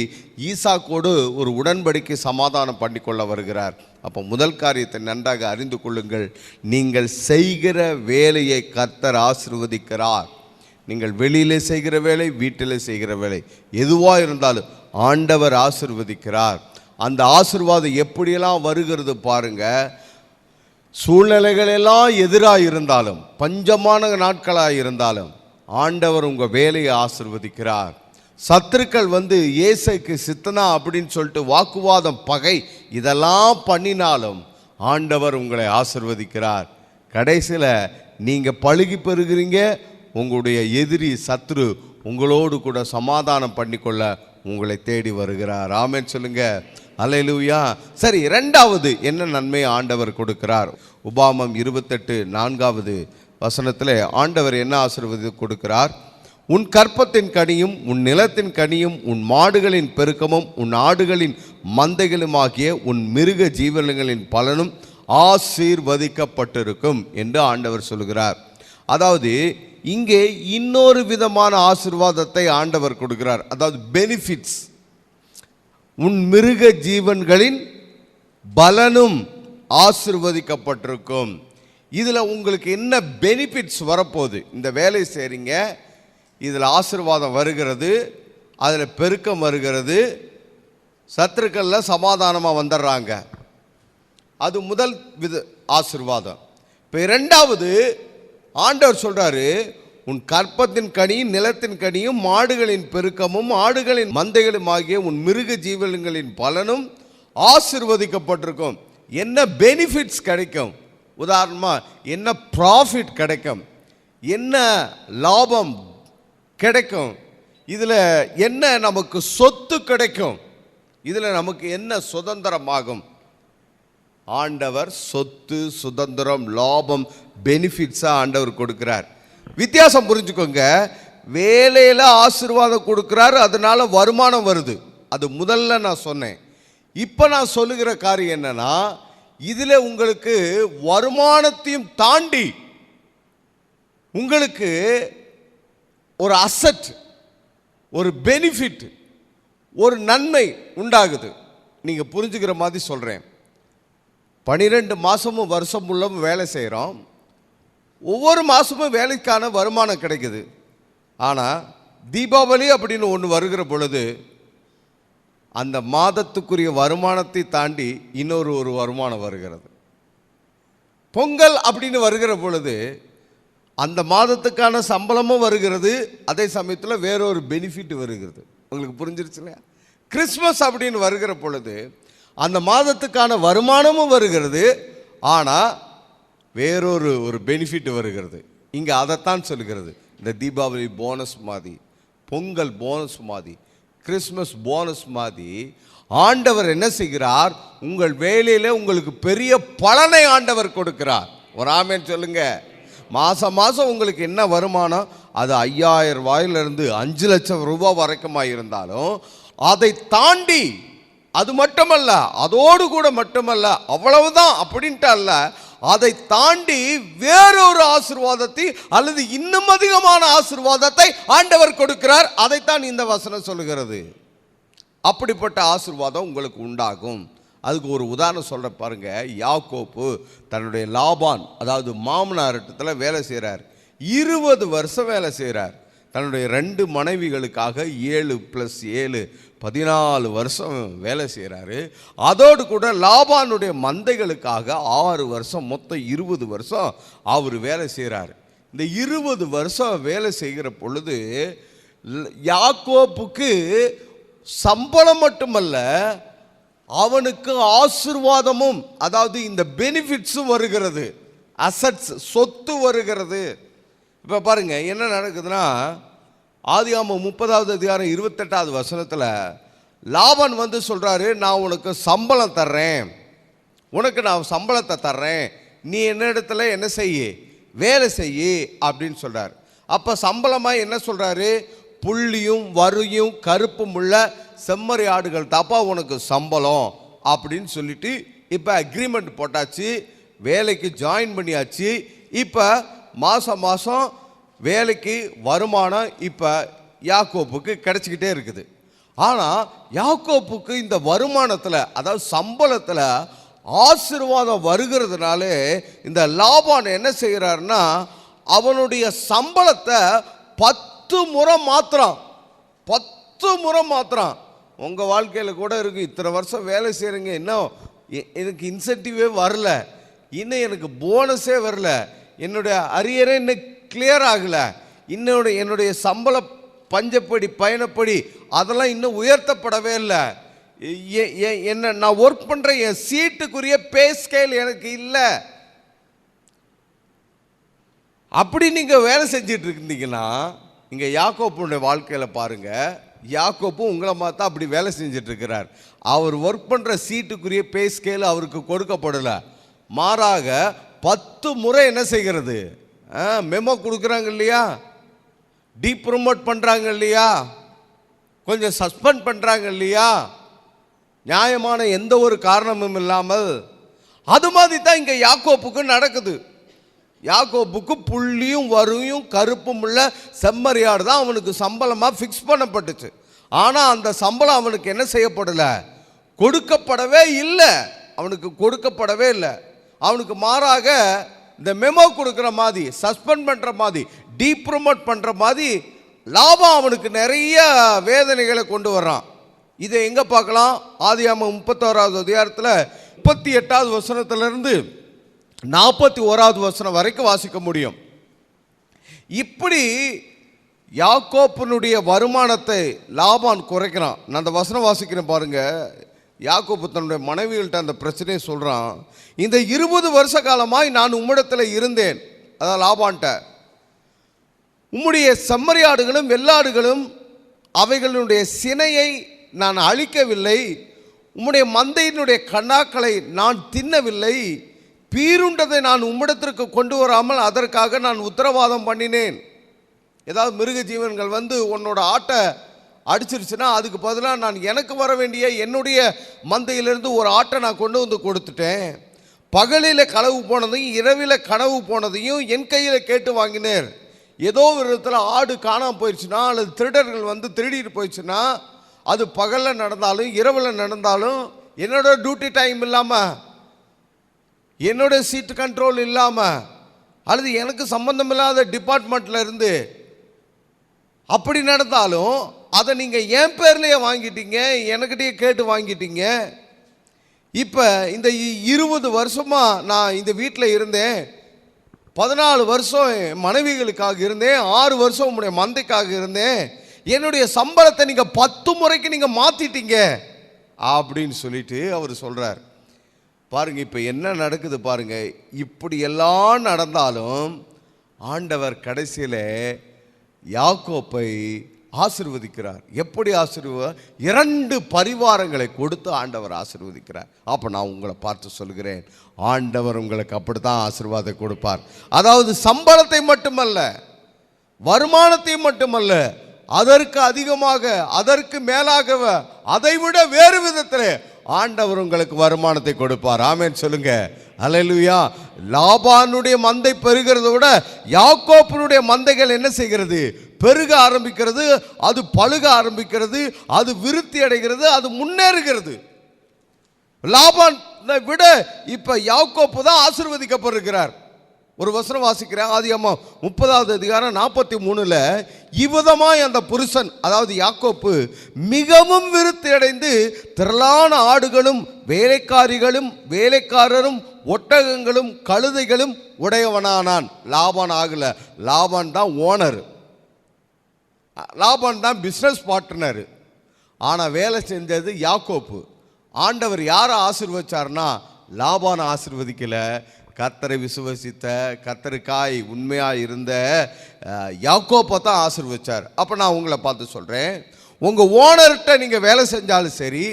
ஈசாக்கோடு ஒரு உடன்படிக்கை சமாதானம் பண்ணிக்கொள்ள வருகிறார். அப்போ முதல் காரியத்தை நன்றாக அறிந்து கொள்ளுங்கள், நீங்கள் செய்கிற வேலையை கர்த்தர் ஆசீர்வதிக்கிறார். நீங்கள் வெளியிலே செய்கிற வேலை, வீட்டிலே செய்கிற வேலை, எதுவாக இருந்தாலும் ஆண்டவர் ஆசீர்வதிக்கிறார். அந்த ஆசீர்வாதம் எப்படியெல்லாம் வருகிறது பாருங்க. சூழ்நிலைகள் எல்லாம் எதிராக இருந்தாலும், பஞ்சமான நாட்களாக இருந்தாலும் ஆண்டவர் உங்கள் வேலையை ஆசீர்வதிக்கிறார். சத்துருக்கள் இயேசுக்கு சித்தனா அப்படின்னு சொல்லிட்டு வாக்குவாதம், பகை இதெல்லாம் பண்ணினாலும் ஆண்டவர் உங்களை ஆசீர்வதிக்கிறார். கடைசியில் நீங்கள் பழுகி பெறுகிறீங்க. உங்களுடைய எதிரி சத்ரு உங்களோடு கூட சமாதானம் பண்ணிக்கொள்ள உங்களை தேடி வருகிறார். ஆமென் சொல்லுங்க. அல்லேலூயா. சரி, இரண்டாவது என்ன நன்மை ஆண்டவர் கொடுக்கிறார்? உபாகமம் 28:4 ஆண்டவர் என்ன ஆசீர்வாதம் கொடுக்கிறார்? உன் கற்பத்தின் கனியும் உன் நிலத்தின் கனியும் உன் மாடுகளின் பெருக்கமும் உன் ஆடுகளின் மந்தைகளுமாகிய உன் மிருக ஜீவனங்களின் பலனும் ஆசீர்வதிக்கப்பட்டிருக்கும் என்று ஆண்டவர் சொல்கிறார். அதாவது இங்கே இன்னொரு விதமான ஆசீர்வாதத்தை ஆண்டவர் கொடுக்கிறார். அதாவது பெனிஃபிட்ஸ். உன் மிருக ஜீவன்களின் பலனும் ஆசீர்வதிக்கப்பட்டிருக்கும். இதில் உங்களுக்கு என்ன பெனிஃபிட்ஸ் வரப்போகுது? இந்த வேலை செய்கிறீங்க, இதில் ஆசீர்வாதம் வருகிறது, அதில் பெருக்கம் வருகிறது, சத்துருக்கள்ல சமாதானமாக வந்துடுறாங்க. அது முதல் ஆசீர்வாதம். இப்போ இரண்டாவது ஆண்டவர் சொல்கிறாரு, உன் கற்பத்தின் கனியும் நிலத்தின் கனியும் மாடுகளின் பெருக்கமும் ஆடுகளின் மந்தைகளும் ஆகிய உன் மிருக ஜீவன்களின் பலனும் ஆசீர்வதிக்கப்பட்டிருக்கும். என்ன பெனிஃபிட்ஸ் கிடைக்கும்? உதாரணமாக என்ன ப்ராஃபிட் கிடைக்கும், என்ன லாபம் கிடைக்கும், இதில் என்ன நமக்கு சொத்து கிடைக்கும், இதில் நமக்கு என்ன சுதந்திரமாகும்? ஆண்டவர் சொத்து, சுதந்திரம், லாபம், பெனிஃபிட்ஸாக ஆண்டவர் கொடுக்கிறார். வித்தியாசம் புரிஞ்சுக்கோங்க. வேலையில் ஆசீர்வாதம் கொடுக்குறாரு, அதனால வருமானம் வருது. அது முதல்ல நான் சொன்னேன். இப்போ நான் சொல்லுகிற காரியம் என்னன்னா, இதில் உங்களுக்கு வருமானத்தையும் தாண்டி உங்களுக்கு ஒரு அசட், ஒரு பெனிஃபிட், ஒரு நன்மை உண்டாகுது. நீங்கள் புரிஞ்சுக்கிற மாதிரி சொல்கிறேன். 12 மாதமும் வருஷம் முழுவதும் வேலை செய்கிறோம். ஒவ்வொரு மாதமும் வேலைக்கான வருமானம் கிடைக்குது. ஆனால் தீபாவளி அப்படின்னு ஒன்று வருகிற பொழுது அந்த மாதத்துக்குரிய வருமானத்தை தாண்டி இன்னொரு வருமானம் வருகிறது. பொங்கல் அப்படின்னு வருகிற பொழுது அந்த மாதத்துக்கான சம்பளமும் வருகிறது, அதே சமயத்தில் வேறொரு பெனிஃபிட் வருகிறது. உங்களுக்கு புரிஞ்சிருச்சு இல்லையா? கிறிஸ்மஸ் அப்படின்னு வருகிற பொழுது அந்த மாதத்துக்கான வருமானமும் வருகிறது, ஆனால் வேறொரு பெனிஃபிட் வருகிறது. இங்கே அதைத்தான் சொல்லுகிறது. இந்த தீபாவளி போனஸ் மாதிரி, பொங்கல் போனஸ் மாதிரி, கிறிஸ்மஸ் போனஸ் மாதிரி ஆண்டவர் என்ன செய்கிறார்? உங்கள் வேலையில் உங்களுக்கு பெரிய பலனை ஆண்டவர் கொடுக்கிறார். ஒரு ஆமென் சொல்லுங்க. மாதம் உங்களுக்கு என்ன வருமானம்? அது 5000 ரூபாயிலிருந்து 5 லட்சம் ரூபாய் வரைக்குமா இருந்தாலும் அதை தாண்டி, அது மட்டுமல்ல, அதோடு கூட மட்டுமல்ல, அவ்வளவுதான் அப்படின்ட்டு அல்ல, அதை தாண்டி வேறொரு ஆசீர்வாதத்தை அல்லது இன்னும் அதிகமான ஆசீர்வாதத்தை ஆண்டவர் கொடுக்கிறார். அதைத்தான் இந்த வசனம் சொல்லுகிறது. அப்படிப்பட்ட ஆசீர்வாதம் உங்களுக்கு உண்டாகும். அதுக்கு ஒரு உதாரணம் சொல்ற பாருங்க. யாக்கோப்பு தன்னுடைய லாபான், அதாவது மாமனாரிடத்தில் வேலை செய்கிறார். 20 வருஷம் வேலை செய்கிறார். தன்னுடைய 2 மனைவிகளுக்காக 7 + 7 14 வருஷம் வேலை செய்கிறாரு. அதோடு கூட லாபானுடைய மந்தைகளுக்காக 6 வருஷம், மொத்தம் 20 வருஷம் அவர் வேலை செய்கிறார். இந்த 20 வருஷம் வேலை செய்கிற பொழுது யாக்கோப்புக்கு சம்பளம் மட்டுமல்ல, அவனுக்கு ஆசீர்வாதமும், அதாவது இந்த பெனிஃபிட்ஸும் வருகிறது, அசட்ஸ், சொத்து வருகிறது. இப்போ பாருங்க என்ன நடக்குதுன்னா, ஆதியாகமம் 30வது அதிகாரம் 28வது வசனத்தில் லாபான் சொல்கிறாரு, நான் உனக்கு சம்பளம் தர்றேன், உனக்கு நான் சம்பளத்தை தர்றேன், நீ என்னிடத்துல என்ன செய்ய, வேலை செய்ய அப்படின்னு சொல்கிறார். அப்போ சம்பளமாக என்ன சொல்கிறாரு? புள்ளியும் வரியும் கருப்பும் உள்ள செம்மறி ஆடுகள் தாப்பா உனக்கு சம்பளம் அப்படின்னு சொல்லிட்டு இப்போ அக்ரிமெண்ட் போட்டாச்சு, வேலைக்கு ஜாயின் பண்ணியாச்சு. இப்போ மாதம் வேலைக்கு வருமானம் இப்போ யாக்கோப்புக்கு கிடைச்சிக்கிட்டே இருக்குது. ஆனால் யாக்கோப்புக்கு இந்த வருமானத்தில், அதாவது சம்பளத்தில் ஆசீர்வாதம் வருகிறதுனாலே இந்த லாபான் என்ன செய்கிறாருன்னா, அவனுடைய சம்பளத்தை 10 முறை மாத்திரம் உங்கள் வாழ்க்கையில் கூட இருக்குது. இத்தனை வருஷம் வேலை செய்கிறீங்க, இன்னும் எனக்கு இன்சென்டிவே வரல, இன்னும் எனக்கு போனஸே வரல, என்னுடைய அரியரே இன்னும் கிளியர் ஆகலை, என்னுடைய சம்பள பஞ்சப்படி பயணப்படி அதெல்லாம் இன்னும் உயர்த்தப்படவே இல்லை, என்ன நான் ஒர்க் பண்ணுற என் சீட்டுக்குரிய பே ஸ்கேல் எனக்கு இல்லை. அப்படி நீங்கள் வேலை செஞ்சிட்டு இருந்தீங்கன்னா இங்கே யாக்கோப்புடைய வாழ்க்கையில் பாருங்கள், யாக்கோப்பும் உங்களை மாதிரி அப்படி வேலை செஞ்சிட்டு இருக்கிறார். அவர் ஒர்க் பண்ணுற சீட்டுக்குரிய பே ஸ்கேல் அவருக்கு கொடுக்கப்படலை, மாறாக 10 முறை என்ன செய்கிறது, மெமோ கொடுக்குறாங்க இல்லையா, டீப்ரமோட் பண்ணுறாங்க இல்லையா, கொஞ்சம் சஸ்பெண்ட் பண்ணுறாங்க இல்லையா, நியாயமான எந்த ஒரு காரணமும் இல்லாமல். அது மாதிரி தான் இங்கே யாக்கோப்புக்கு நடக்குது. யாக்கோப்புக்கு புள்ளியும் வரியும் கருப்பும் உள்ள செம்மறியாடு தான் அவனுக்கு சம்பளமாக ஃபிக்ஸ் பண்ணப்பட்டுச்சு. ஆனால் அந்த சம்பளம் அவனுக்கு என்ன செய்யப்படலை, கொடுக்கப்படவே இல்லை, அவனுக்கு கொடுக்கப்படவே இல்லை. அவனுக்கு மாறாக இந்த மெமோ கொடுக்குற மாதிரி, சஸ்பெண்ட் பண்ணுற மாதிரி, டீப்ரமோட் பண்ணுற மாதிரி லாபம் அவனுக்கு நிறைய வேதனைகளை கொண்டு வர்றான். இதை எங்கே பார்க்கலாம், ஆதியாகமம் 31வது அதிகாரத்தில் 38வது வசனத்திலிருந்து 41வது வசனம் வரைக்கும் வாசிக்க முடியும். இப்படி யாக்கோப்பினுடைய வருமானத்தை லாபான் குறைக்கிறான். நான் அந்த வசனம் வாசிக்கிறேன் பாருங்க. யாக்கோப்பு தன்னுடைய மனைவிகள்கிட்ட அந்த பிரச்சனையை சொல்கிறான். இந்த 20 வருஷ காலமாய் நான் உம்மிடத்தில் இருந்தேன், அதான் லாபான்ட்ட, உம்முடைய செம்மறியாடுகளும் வெள்ளாடுகளும் அவைகளுடைய சினையை நான் அழிக்கவில்லை, உம்முடைய மந்தையினுடைய கண்ணாக்களை நான் தின்னவில்லை, பீருண்டதை நான் உம்மிடத்திற்கு கொண்டு வராமல் அதற்காக நான் உத்தரவாதம் பண்ணினேன். ஏதாவது மிருக ஜீவன்கள் வந்து உன்னோட ஆட்டை அடிச்சிருச்சுன்னா அதுக்கு பதிலாக நான் எனக்கு வர வேண்டிய என்னுடைய மந்தையிலிருந்து ஒரு ஆட்டை நான் கொண்டு வந்து கொடுத்துட்டேன். பகலில் களவு போனதையும் இரவில் கனவு போனதையும் என் கையில் கேட்டு வாங்கினேன். ஏதோ ஒரு விதத்தில் ஆடு காணாமல் போயிடுச்சுன்னா அல்லது திருடர்கள் வந்து திருடிட்டு போயிடுச்சுன்னா, அது பகலில் நடந்தாலும் இரவில் நடந்தாலும் என்னோட டியூட்டி டைம் இல்லாமல், என்னோட சீட்டு கண்ட்ரோல் இல்லாமல், அல்லது எனக்கு சம்பந்தம் இல்லாத டிபார்ட்மெண்ட்டில் இருந்து அப்படி நடந்தாலும் அதை நீங்கள் என் பேர்லேயே வாங்கிட்டீங்க, எனக்கிட்டே கேட்டு வாங்கிட்டீங்க. இப்போ இந்த 20 வருஷமாக நான் இந்த வீட்டில் இருந்தேன், 14 வருஷம் மனைவிகளுக்காக இருந்தேன், 6 வருஷம் உங்களுடைய மந்தைக்காக இருந்தேன், என்னுடைய சம்பளத்தை நீங்கள் 10 முறைக்கு நீங்கள் மாற்றிட்டீங்க அப்படின்னு சொல்லிட்டு அவர் சொல்கிறார். பாருங்க, இப்போ என்ன நடக்குது பாருங்க. இப்படி எல்லாம் நடந்தாலும் ஆண்டவர் கடைசியில் யாக்கோப்பை ஆசீர்வதிக்கிறார். எப்படி ஆசீர்வாத? 2 பரிவாரங்களை கொடுத்து ஆண்டவர் ஆசீர்வதிக்கிறார். அப்போ நான் உங்களை பார்த்து சொல்கிறேன், ஆண்டவர் உங்களுக்கு அப்படித்தான் ஆசீர்வாதம் கொடுப்பார். அதாவது சம்பளத்தை மட்டுமல்ல, வருமானத்தையும் மட்டுமல்ல, அதற்கு அதிகமாக, அதற்கு மேலாக, அதைவிட வேறு விதத்தில் ஆண்டவர் உங்களுக்கு வருமானத்தை கொடுப்பார். ஆமென் சொல்லுங்க. அல்லேலூயா. லாபானுடைய மந்தை பெருகிறத விட யாக்கோப்பினுடைய மந்தைகள் என்ன செய்கிறது? பெருக ஆரம்பிக்கிறது, அது பழுக ஆரம்பிக்கிறது, அது விருத்தி அடைகிறது, அது முன்னேறுகிறது. லாபானை விட இப்ப யாக்கோப்பு தான் ஆசீர்வதிக்கப்பட்டிருக்கிறார். ஒரு வசனம் வாசிக்கிறேன், ஆதியாகமம் 30வது அதிகாரம் 43ல், இவ்விதமாய் அந்த புருஷன், அதாவது யாக்கோப்பு, மிகவும் விருத்தி அடைந்து திரளான ஆடுகளும் வேலைக்காரிகளும் வேலைக்காரரும் ஒட்டகங்களும் கழுதைகளும் உடையவனானான். லாபான் ஆகல, லாபான் தான் ஓனர், லாபான் தான் பிஸ்னஸ் பார்ட்னர். ஆனால் வேலை செஞ்சது யாக்கோப்பு. ஆண்டவர் யாரை ஆசீர்வதிச்சார்னா லாபானை ஆசீர்வதிக்கல, கர்த்தரை விசுவசித்த, கர்த்தருக்காய் உண்மையாக இருந்த யாக்கோப்பை தான் ஆசீர்வதிச்சார். அப்போ நான் உங்களை பார்த்து சொல்கிறேன், உங்கள் ஓனர்கிட்ட நீங்கள் வேலை செஞ்சாலும் சரி,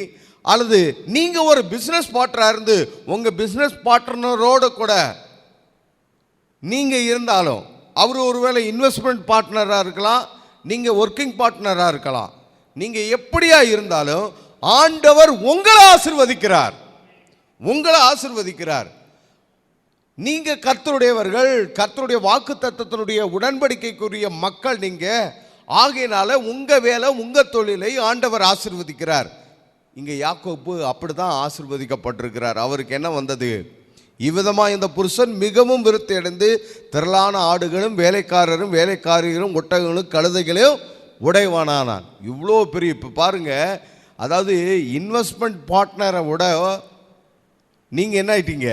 அல்லது நீங்கள் ஒரு பிஸ்னஸ் பார்ட்னராக இருந்து உங்கள் பிஸ்னஸ் பார்ட்னரோடு கூட நீங்கள் இருந்தாலும், அவர் ஒருவேளை இன்வெஸ்ட்மெண்ட் பார்ட்னராக இருக்கலாம், நீங்கள் ஒர்க்கிங் பார்ட்னராக இருக்கலாம், நீங்கள் எப்படியா இருந்தாலும் ஆண்டவர் உங்களை ஆசீர்வதிக்கிறார், உங்களை ஆசீர்வதிக்கிறார். நீங்க கர்த்தருடையவர்கள், கர்த்தருடைய வாக்கு தத்தத்தினுடைய உடன்படிக்கைக்குரிய மக்கள் நீங்க. ஆகையினால உங்க வேலை, உங்க தொழிலை ஆண்டவர் ஆசீர்வதிக்கிறார். இங்க யாக்கோப்பு அப்படிதான் ஆசீர்வதிக்கப்பட்டிருக்கிறார். அவருக்கு என்ன வந்தது? இவ்விதமாக இந்த புருஷன் மிகவும் விருத்தி அடைந்து திரளான ஆடுகளும் வேலைக்காரரும் வேலைக்காரிகளும் ஒட்டகங்களும் கழுதைகளையும் உடையவானானான். இவ்வளோ பெரிய, இப்போ பாருங்க, அதாவது இன்வெஸ்ட்மெண்ட் பார்ட்னரை விட நீங்கள் என்ன ஆயிட்டீங்க,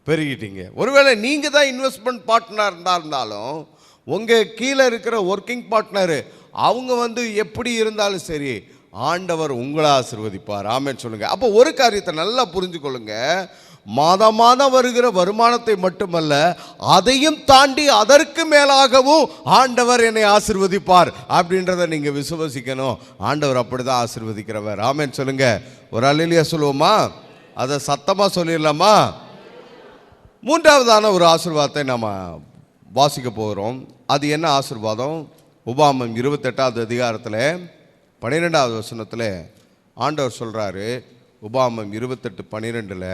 பெருகிட்டீங்க. ஒருவேளை நீங்கள் தான் இன்வெஸ்ட்மெண்ட் பார்ட்னர் இருந்தாலும் உங்கள் கீழே இருக்கிற ஒர்க்கிங் பார்ட்னரு அவங்க எப்படி இருந்தாலும் சரி, ஆண்டவர் உங்களை ஆசீர்வதிப்பார். ஆமென் சொல்லுங்க. அப்போ ஒரு காரியத்தை நல்லா புரிஞ்சுக்கொள்ளுங்க, மாதம் மாதம் வருகிற வருமானத்தை மட்டுமல்ல, அதையும் தாண்டி அதற்கு மேலாகவும் ஆண்டவர் என்னை ஆசீர்வதிப்பார் அப்படின்றத நீங்க விசுவசிக்கணும். ஆண்டவர் அப்படிதான் ஆசீர்வதிக்கிறவர். ஆமென் சொல்லுங்க. ஒரு அல்லேலூயா சொல்லுவோமா? அதை சத்தமா சொல்லிடலாமா? மூன்றாவதான ஒரு ஆசீர்வாதத்தை நாம வாசிக்க போகிறோம். அது என்ன ஆசீர்வாதம்? உபாகமம் 28வது அதிகாரத்தில் 12வது வசனத்தில் ஆண்டவர் சொல்றாரு. உபாகமம் 28:12,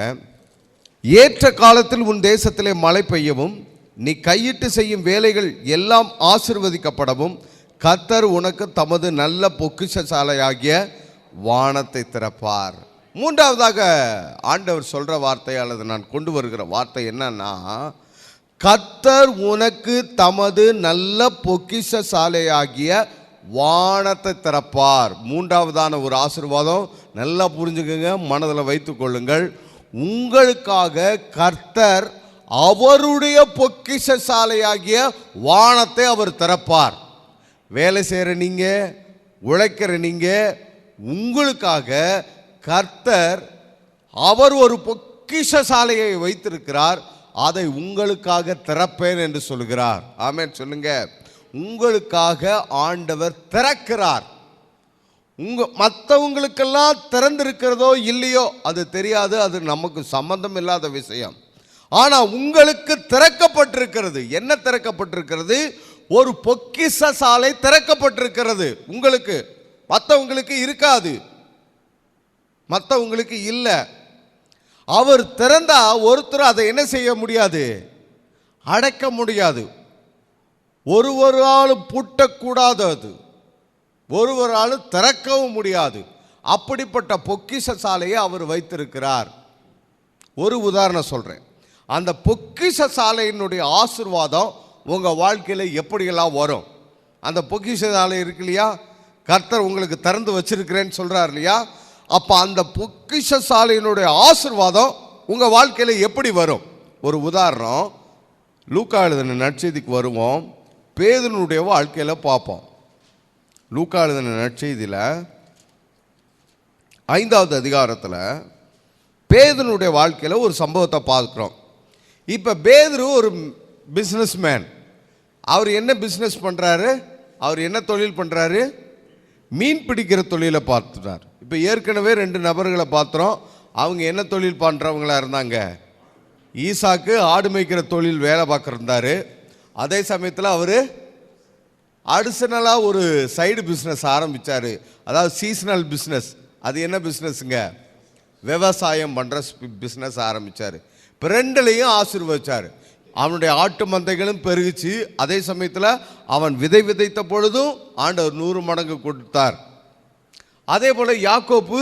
ஏற்ற காலத்தில் உன் தேசத்திலே மழை பெய்யவும் நீ கையிட்டு செய்யும் வேலைகள் எல்லாம் ஆசீர்வதிக்கப்படவும் கர்த்தர் உனக்கு தமது நல்ல பொக்கிஷசாலையாகிய வானத்தை திறப்பார். மூன்றாவதாக ஆண்டவர் சொல்ற வார்த்தை அல்லது நான் கொண்டு வருகிற வார்த்தை என்னன்னா, கர்த்தர் உனக்கு தமது நல்ல பொக்கிஷசாலையாகிய வானத்தை திறப்பார். மூன்றாவதான ஒரு ஆசீர்வாதம் நல்லா புரிஞ்சுக்கங்க, மனதில் வைத்துக் கொள்ளுங்கள். உங்களுக்காக கர்த்தர் அவருடைய பொக்கிஷசாலையாகிய வானத்தை அவர் திறப்பார். வேலை செய்கிற நீங்க, உழைக்கிற நீங்க, உங்களுக்காக கர்த்தர் அவர் ஒரு பொக்கிஷசாலையை வைத்திருக்கிறார். அதை உங்களுக்காக திறப்பேன் என்று சொல்கிறார். ஆமென் சொல்லுங்க. உங்களுக்காக ஆண்டவர் திறக்கிறார். மற்றவங்களுக்கெல்லாம் திறந்திருக்கிறதோ இல்லையோ அது தெரியாது, அது நமக்கு சம்பந்தம் இல்லாத விஷயம். ஆனா உங்களுக்கு திறக்கப்பட்டிருக்கிறது. என்ன திறக்கப்பட்டிருக்கிறது? ஒரு பொக்கிஷசாலை திறக்கப்பட்டிருக்கிறது உங்களுக்கு. மற்றவங்களுக்கு இருக்காது, மற்றவங்களுக்கு இல்லை. அவர் திறந்தா ஒருத்தர் அதை என்ன செய்ய முடியாது, அடைக்க முடியாது. ஒரு ஆளும் பூட்டக்கூடாது, அது ஒரு ஆளும் திறக்கவும் முடியாது. அப்படிப்பட்ட பொக்கிஷசாலையை அவர் வைத்திருக்கிறார். ஒரு உதாரணம் சொல்றேன். அந்த பொக்கிஷசாலையினுடைய ஆசீர்வாதம் உங்க வாழ்க்கையில எப்படியெல்லாம் வரும்? அந்த பொக்கிஷசாலை இருக்கு இல்லையா, கர்த்தர் உங்களுக்கு திறந்து வச்சிருக்கிறேன்னு சொல்றார் இல்லையா, அப்ப அந்த பொக்கிஷசாலையினுடைய ஆசீர்வாதம் உங்க வாழ்க்கையில எப்படி வரும்? ஒரு உதாரணம், லூக்கா எழுதின நற்செய்திக்கு வருவோம். பேதுருனுடைய வாழ்க்கையில பார்ப்போம். லூக்கா எழுதின நற்செய்தியில 5வது அதிகாரத்தில் பேதுருனுடைய வாழ்க்கையில ஒரு சம்பவத்தை பார்க்கிறோம். இப்ப பேதுரு ஒரு பிசினஸ் மேன். அவர் என்ன பிசினஸ் பண்றாரு? அவர் என்ன தொழில் பண்றாரு? மீன் பிடிக்கிற தொழிலை பார்த்துட்டார். இப்போ ஏற்கனவே 2 நபர்களை பார்த்துறோம். அவங்க என்ன தொழில் பண்ணுறவங்களா இருந்தாங்க? ஈசாக்கு ஆடு மேய்க்கிற தொழில் வேலை பார்க்குறாரு. அதே சமயத்தில் அவர் அடிஷனலாக ஒரு சைடு பிஸ்னஸ் ஆரம்பித்தார். அதாவது சீசனல் பிஸ்னஸ். அது என்ன பிஸ்னஸுங்க? விவசாயம் பண்ணுற பிஸ்னஸ் ஆரம்பித்தார். இப்போ 2லையும் ஆசீர்வதிச்சார். அவனுடைய ஆட்டு மந்தைகளும் பெருகிச்சு. அதே சமயத்தில் அவன் விதைத்த பொழுதும் ஆண்டவர் 100 மடங்கு கொடுத்தார். அதே போல யாக்கோப்பு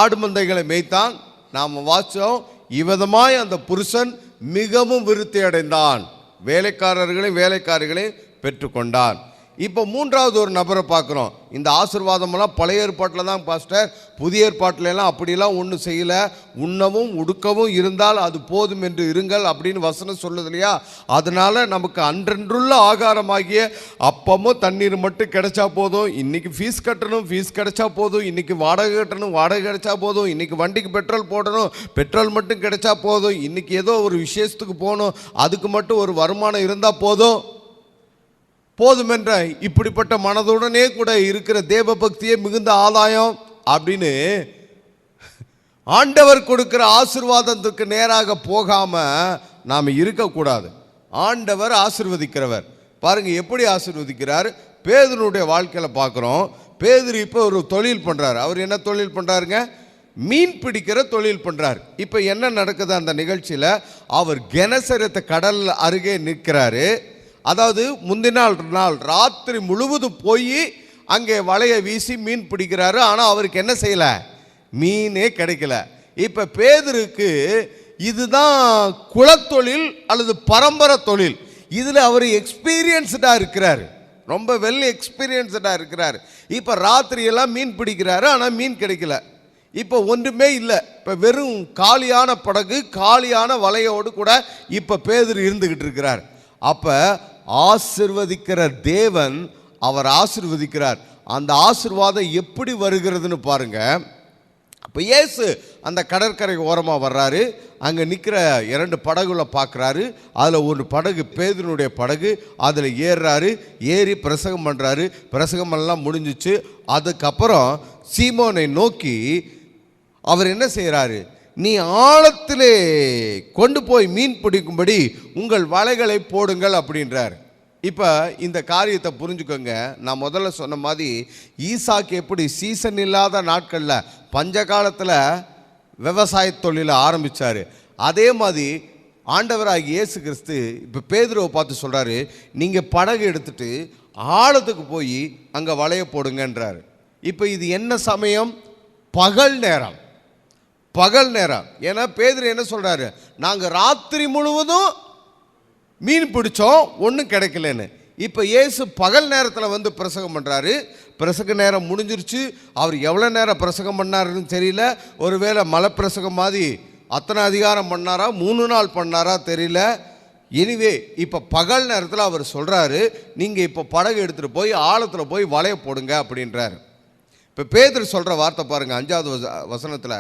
ஆடு மந்தைகளை மேய்த்தான். நாம் வாச்சோம், இவ்விதமாய் அந்த புருஷன் மிகவும் விருத்தி அடைந்தான், வேலைக்காரர்களையும் பெற்றுக்கொண்டான். இப்போ 3வது ஒரு நபரை பார்க்குறோம். இந்த ஆசீர்வாதமெல்லாம் பழைய ஏற்பாட்டில் தான் பாஸ்டர், புதிய ஏற்பாட்டிலெல்லாம் அப்படிலாம் ஒன்றும் செய்யலை. உண்ணவும் உடுக்கவும் இருந்தால் அது போதும் என்று இருங்கள் அப்படின்னு வசனம் சொல்லுது இல்லையா. அதனால நமக்கு அன்றன்றுள்ள ஆகாரமாகிய அப்பமும் தண்ணீர் மட்டும் கிடைச்சா போதும். இன்னைக்கு ஃபீஸ் கட்டணும், ஃபீஸ் கிடைச்சா போதும். இன்னைக்கு வாடகை கட்டணும், வாடகை கிடைச்சா போதும். இன்னைக்கு வண்டிக்கு பெட்ரோல் போடணும், பெட்ரோல் மட்டும் கிடைச்சா போதும். இன்னைக்கு ஏதோ ஒரு விசேஷத்துக்கு போகணும், அதுக்கு மட்டும் ஒரு வருமானம் இருந்தால் போதும் என்ற இப்படிப்பட்ட மனதுடனே கூட இருக்கிற தேவ பக்தியே மிகுந்த ஆதாயம் அப்படின்னு ஆண்டவர் கொடுக்கிற ஆசீர்வாதத்துக்கு நேராக போகாம நாம் இருக்கக்கூடாது. ஆண்டவர் ஆசீர்வதிக்கிறவர். பாருங்க எப்படி ஆசீர்வதிக்கிறார். பேதுருனுடைய வாழ்க்கையில பார்க்குறோம். பேதுரு இப்போ ஒரு தொழில் பண்றாரு. அவர் என்ன தொழில் பண்றாருங்க? மீன் பிடிக்கிற தொழில் பண்றார். இப்போ என்ன நடக்குது அந்த நிகழ்ச்சியில்? அவர் கெனசரேத்து கடல் அருகே நிற்கிறாரு. அதாவது முந்தின நாள் ராத்திரி முழுவதும் போய் அங்கே வலையை வீசி மீன் பிடிக்கிறாரு. ஆனால் அவருக்கு என்ன செய்யல? மீனே கிடைக்கல. இப்போ பேதுருக்கு இதுதான் குலத்தொழில் அல்லது பரம்பரை தொழில். இதில் அவர் எக்ஸ்பீரியன்ஸ்டாக இருக்கிறார். ரொம்ப வெல் எக்ஸ்பீரியன்ஸ்டாக இருக்கிறார். இப்போ ராத்திரியெல்லாம் மீன் பிடிக்கிறாரு, ஆனால் மீன் கிடைக்கல. இப்போ ஒன்றுமே இல்லை, இப்போ வெறும் காலியான படகு, காலியான வலையோடு கூட இப்போ பேதுரு இருந்துக்கிட்டு இருக்கிறார். அப்போ ஆசிர்வதிக்கிற தேவன் அவர் ஆசிர்வதிக்கிறார். அந்த ஆசீர்வாதம் எப்படி வருகிறதுன்னு பாருங்க. அப்போ இயேசு அந்த கடற்கரை ஓரமாக வர்றாரு. அங்கே நிற்கிற 2 படகுகளை பார்க்குறாரு. அதில் ஒரு படகு பேதுருனுடைய படகு. அதில் ஏறுறாரு. ஏறி பிரசங்கம் பண்ணுறாரு. பிரசங்கமெல்லாம் முடிஞ்சிச்சு. அதுக்கப்புறம் சீமோனை நோக்கி அவர் என்ன செய்கிறாரு, நீ ஆழத்திலே கொண்டு போய் மீன் பிடிக்கும்படி உங்கள் வலைகளை போடுங்கள் அப்படின்றார். இப்போ இந்த காரியத்தை புரிஞ்சுக்கோங்க. நான் முதல்ல சொன்ன மாதிரி ஈசாக்கு எப்படி சீசன் இல்லாத நாட்களில் பஞ்ச காலத்தில் விவசாய தொழிலை ஆரம்பித்தார், அதே மாதிரி ஆண்டவராகிய இயேசு கிறிஸ்து இப்போ பேதுருவை பார்த்து சொல்கிறாரு, நீங்கள் படகு எடுத்துட்டு ஆழத்துக்கு போய் அங்கே வலைய போடுங்கன்றார். இப்போ இது என்ன சமயம்? பகல் நேரம். பகல் நேரம். ஏன்னா பேதுரு என்ன சொல்கிறாரு, நாங்கள் ராத்திரி முழுவதும் மீன் பிடிச்சோம், ஒன்றும் கிடைக்கலன்னு. இப்போ இயேசு பகல் நேரத்தில் வந்து பிரசங்கம் பண்ணுறாரு. பிரசங்க நேரம் முடிஞ்சிருச்சு. அவர் எவ்வளோ நேரம் பிரசங்கம் பண்ணாருன்னு தெரியல. ஒருவேளை மலை பிரசங்கம் மாதிரி அத்தனை அதிகாரம் பண்ணாரா, 3 நாள் பண்ணாரா தெரியல. எனிவே இப்போ பகல் நேரத்தில் அவர் சொல்கிறாரு, நீங்கள் இப்போ படகு எடுத்துகிட்டு போய் ஆழத்தில் போய் வலைய போடுங்க அப்படின்றார். இப்போ பேதுரு சொல்கிற வார்த்தை பாருங்கள், 5வது வசனத்தில்,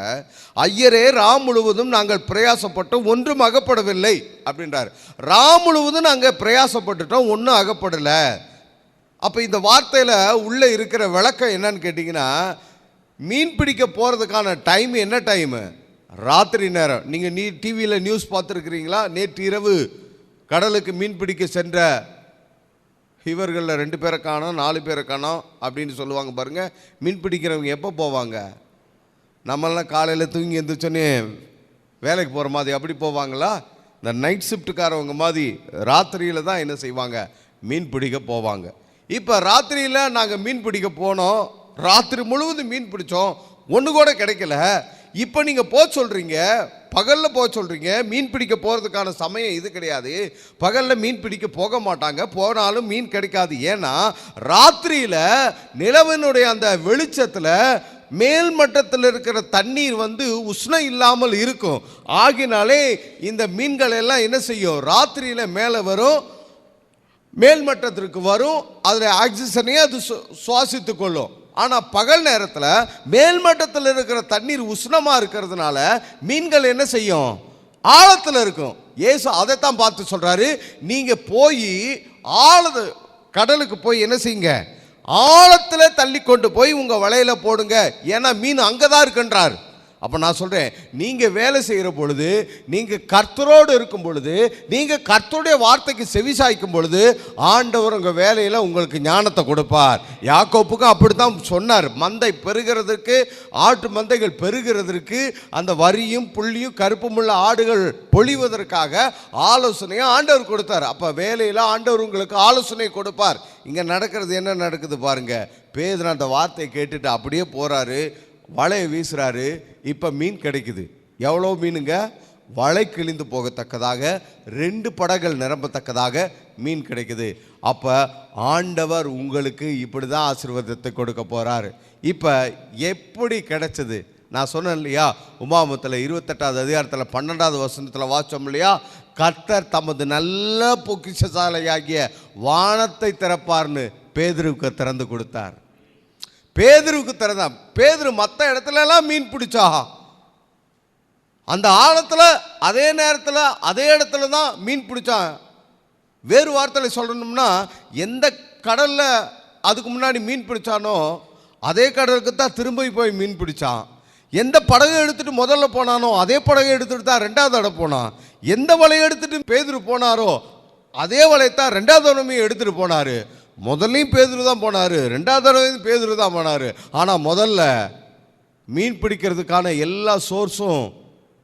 ஐயரே ராம் முழுவதும் நாங்கள் பிரயாசப்பட்டோம், ஒன்றும் அகப்படவில்லை அப்படின்றார். ராம் முழுவதும் நாங்கள் பிரயாசப்பட்டுட்டோம், ஒன்றும் அகப்படலை. அப்போ இந்த வார்த்தையில் உள்ளே இருக்கிற விளக்கம் என்னன்னு கேட்டிங்கன்னா, மீன் பிடிக்க போகிறதுக்கான டைம் என்ன டைமு? ராத்திரி நேரம். நீங்கள் டிவியில் நியூஸ் பார்த்துருக்குறீங்களா? நேற்று இரவு கடலுக்கு மீன் பிடிக்க சென்ற இவர்களில் 2 பேரை காணோம், 4 பேரை காணோம் அப்படின்னு சொல்லுவாங்க பாருங்கள். மீன் பிடிக்கிறவங்க எப்போ போவாங்க? நம்மளாம் காலையில் தூங்கி எழுந்திரிச்சோன்னே வேலைக்கு போகிற மாதிரி அப்படி போவாங்களா? இந்த நைட் ஷிஃப்ட்டுக்காரவங்க மாதிரி ராத்திரியில் தான் என்ன செய்வாங்க, மீன் பிடிக்க போவாங்க. இப்போ ராத்திரியில் நாங்கள் மீன் பிடிக்க போனோம், ராத்திரி முழுவதும் மீன் பிடிச்சோம், ஒன்று கூட கிடைக்கல. இப்போ நீங்கள் போக சொல்கிறீங்க, பகலில் போக சொல்கிறீங்க. மீன் பிடிக்க போகிறதுக்கான சமயம் இது கிடையாது. பகலில் மீன் பிடிக்க போக மாட்டாங்க, போனாலும் மீன் கிடைக்காது. ஏன்னா ராத்திரியில் நிலவனுடைய அந்த வெளிச்சத்தில் மேல் மட்டத்தில் இருக்கிற தண்ணீர் வந்து உஷ்ணம் இல்லாமல் இருக்கும். ஆகினாலே இந்த மீன்கள் எல்லாம் என்ன செய்யும், ராத்திரியில் மேலே வரும், மேல் மட்டத்திற்கு வரும், அதில் ஆக்சிஜனையே அது சுவாசித்து கொள்ளும். ஆனால் பகல் நேரத்தில் மேல் மட்டத்தில் இருக்கிற தண்ணீர் உஷ்ணமாக இருக்கிறதுனால மீன்கள் என்ன செய்யும், ஆழத்தில் இருக்கும். இயேசு அதைத்தான் பார்த்து சொல்கிறாரு, நீங்கள் போய் கடலுக்கு போய் என்ன செய்யுங்க, ஆழத்தில் தள்ளி கொண்டு போய் உங்கள் வலையில் போடுங்க, ஏன்னா மீன் அங்கே தான் இருக்குன்றார். அப்போ நான் சொல்கிறேன், நீங்கள் வேலை செய்கிற பொழுது, நீங்கள் கர்த்தரோடு இருக்கும் பொழுது, நீங்கள் கர்த்தருடைய வார்த்தைக்கு செவிசாய்க்கும் பொழுது ஆண்டவர் உங்கள் வேலையில் உங்களுக்கு ஞானத்தை கொடுப்பார். யாக்கோப்புக்கும் அப்படி தான் சொன்னார். மந்தை பெருகிறதுக்கு, ஆட்டு மந்தைகள் பெருகிறதற்கு, அந்த வரியும் புள்ளியும் கருப்புமுள்ள ஆடுகள் பொழிவதற்காக ஆலோசனையை ஆண்டவர் கொடுத்தார். அப்போ வேலையில் ஆண்டவர் உங்களுக்கு ஆலோசனை கொடுப்பார். இங்கே நடக்கிறது என்ன நடக்குது பாருங்கள். பேதுரு அந்த வார்த்தையை கேட்டுட்டு அப்படியே போகிறாரு, வலையை வீசுறாரு. இப்போ மீன் கிடைக்குது. எவ்வளோ மீனுங்க? வலை கிழிந்து போகத்தக்கதாக 2 படகுகள் நிரம்பத்தக்கதாக மீன் கிடைக்குது. அப்போ ஆண்டவர் உங்களுக்கு இப்படி தான் ஆசீர்வாதத்தை கொடுக்க போகிறார். இப்போ எப்படி கிடைச்சது? நான் சொன்னேன் இல்லையா, உபாகமத்தில் 28வது அதிகாரத்தில் 12வது வசனத்தில் வாச்சோம் இல்லையா, கர்த்தர் தமது நல்ல பொக்கிஷசாலையாகிய வானத்தை திறப்பார்னு பேதுருவுக்கு திறந்து கொடுத்தார். பேதுருவுக்கு திறந்தான். பேதுரு மற்ற இடத்துலலாம் மீன் பிடிச்சா, அந்த ஆழத்தில் அதே நேரத்தில் அதே இடத்துல தான் மீன் பிடிச்சான். வேறு வார்த்தையில் சொல்லணும்னா, எந்த கடலில் அதுக்கு முன்னாடி மீன் பிடிச்சானோ அதே கடலுக்கு தான் திரும்ப போய் மீன் பிடிச்சான். எந்த படகை எடுத்துகிட்டு முதல்ல போனானோ அதே படகை எடுத்துகிட்டு தான் 2வது தடவை போனான். எந்த வலையை எடுத்துகிட்டு பேதுரு போனாரோ அதே வலையத்தான் 2வது தடவையும் எடுத்துகிட்டு போனார். முதல்லையும் பேதுரு தான் போனார், 2வது தடவையும் பேதுரு தான் போனார். ஆனால் முதல்ல மீன் பிடிக்கிறதுக்கான எல்லா சோர்ஸும்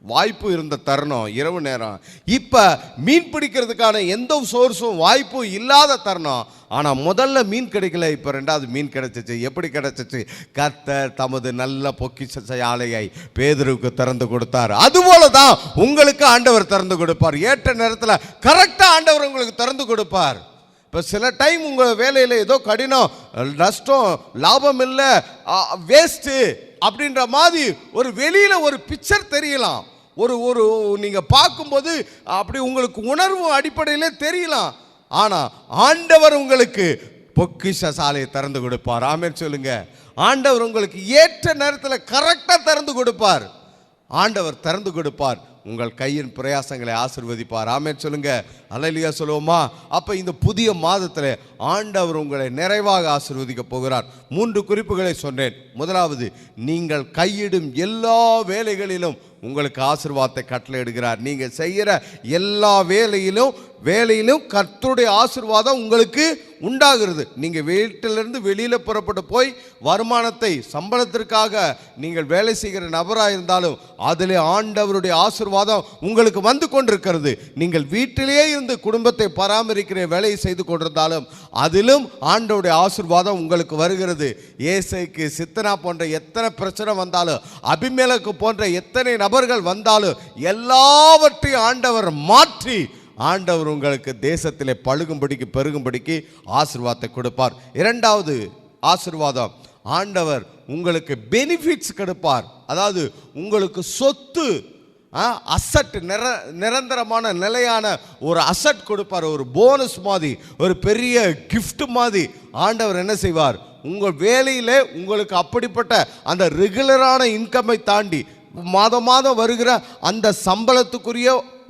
வாய்ப்பு இருந்த தருணம் இரவு நேரம். இப்போ மீன் பிடிக்கிறதுக்கான எந்த சோர்ஸும் வாய்ப்பும் இல்லாத தருணம். ஆனால் முதல்ல மீன் கிடைக்கல, இப்போ 2வது மீன் கிடைச்சிச்சு. எப்படி கிடைச்சிச்சு? கர்த்தர் தமது நல்ல பொக்கிஷசாலையை பேதுருவுக்கு திறந்து கொடுத்தார். அதுபோல தான் உங்களுக்கு ஆண்டவர் திறந்து கொடுப்பார். ஏற்ற நேரத்தில் கரெக்டாக ஆண்டவர் உங்களுக்கு திறந்து கொடுப்பார். இப்போ சில டைம் உங்கள் வேலையில் ஏதோ கடினம், நஷ்டம், லாபம் இல்லை, வேஸ்ட்டு அப்படின்ற மாதிரி ஒரு வெளியில் ஒரு பிக்சர் தெரியலாம். ஒரு நீங்கள் பார்க்கும்போது அப்படி உங்களுக்கு உணர்வு அடிப்படையிலே தெரியலாம். ஆனால் ஆண்டவர் உங்களுக்கு பொக்கிஷ சாலையை திறந்து கொடுப்பார். ஆமென் சொல்லுங்க. ஆண்டவர் உங்களுக்கு ஏற்ற நேரத்தில் கரெக்டாக திறந்து கொடுப்பார். ஆண்டவர் திறந்து கொடுப்பார். உங்கள் கையின் பிரயாசங்களை ஆசீர்வதிப்பார். ஆமென் சொல்லுங்க. அல்லேலூயா சொல்லுவோமா? அப்போ இந்த புதிய மாதத்தில் ஆண்டவர் உங்களை நிறைவாக ஆசீர்வதிக்க போகிறார். 3 குறிப்புகளை சொன்னேன். முதலாவது, நீங்கள் கையிடும் எல்லா வேலைகளிலும் உங்களுக்கு ஆசீர்வாதத்தை கட்டளையிடுகிறார். நீங்கள் செய்கிற எல்லா வேலையிலும் கர்த்தருடைய ஆசீர்வாதம் உங்களுக்கு உண்டாகிறது. நீங்கள் வீட்டிலிருந்து வெளியில் புறப்பட்டு போய் வருமானத்தை, சம்பளத்திற்காக நீங்கள் வேலை செய்கிற நபராக இருந்தாலும் அதில் ஆண்டவருடைய ஆசீர்வாதம் உங்களுக்கு வந்து கொண்டிருக்கிறது. நீங்கள் வீட்டிலேயே இருந்து குடும்பத்தை பராமரிக்கிற வேலையை செய்து கொண்டிருந்தாலும் அதிலும் ஆண்டவருடைய ஆசீர்வாதம் உங்களுக்கு வருகிறது. ஏசைக்கு, சித்தனா போன்ற எத்தனை பிரச்சனை வந்தாலும், அபிமெலேக்கு போன்ற எத்தனை நபர்கள் வந்தாலும் எல்லாவற்றையும் ஆண்டவர் மாற்றி ஆண்டவர் உங்களுக்கு தேசத்திலே பழுகும்படிக்கு பெருகும்படிக்கு ஆசீர்வாதத்தை கொடுப்பார். இரண்டாவது ஆசீர்வாதம், ஆண்டவர் உங்களுக்கு பெனிஃபிட்ஸ் கொடுப்பார். அதாவது உங்களுக்கு சொத்து, அசட், நிரந்தரமான நிலையான ஒரு அசட் கொடுப்பார். ஒரு போனஸ் மாதிரி, ஒரு பெரிய கிஃப்ட் மாதிரி ஆண்டவர் என்ன செய்வார்? உங்கள் வேலையிலே உங்களுக்கு அப்படிப்பட்ட அந்த ரெகுலரான இன்கம்மை தாண்டி மாதம் வருகிற அந்த சம்பளத்துக்குரிய,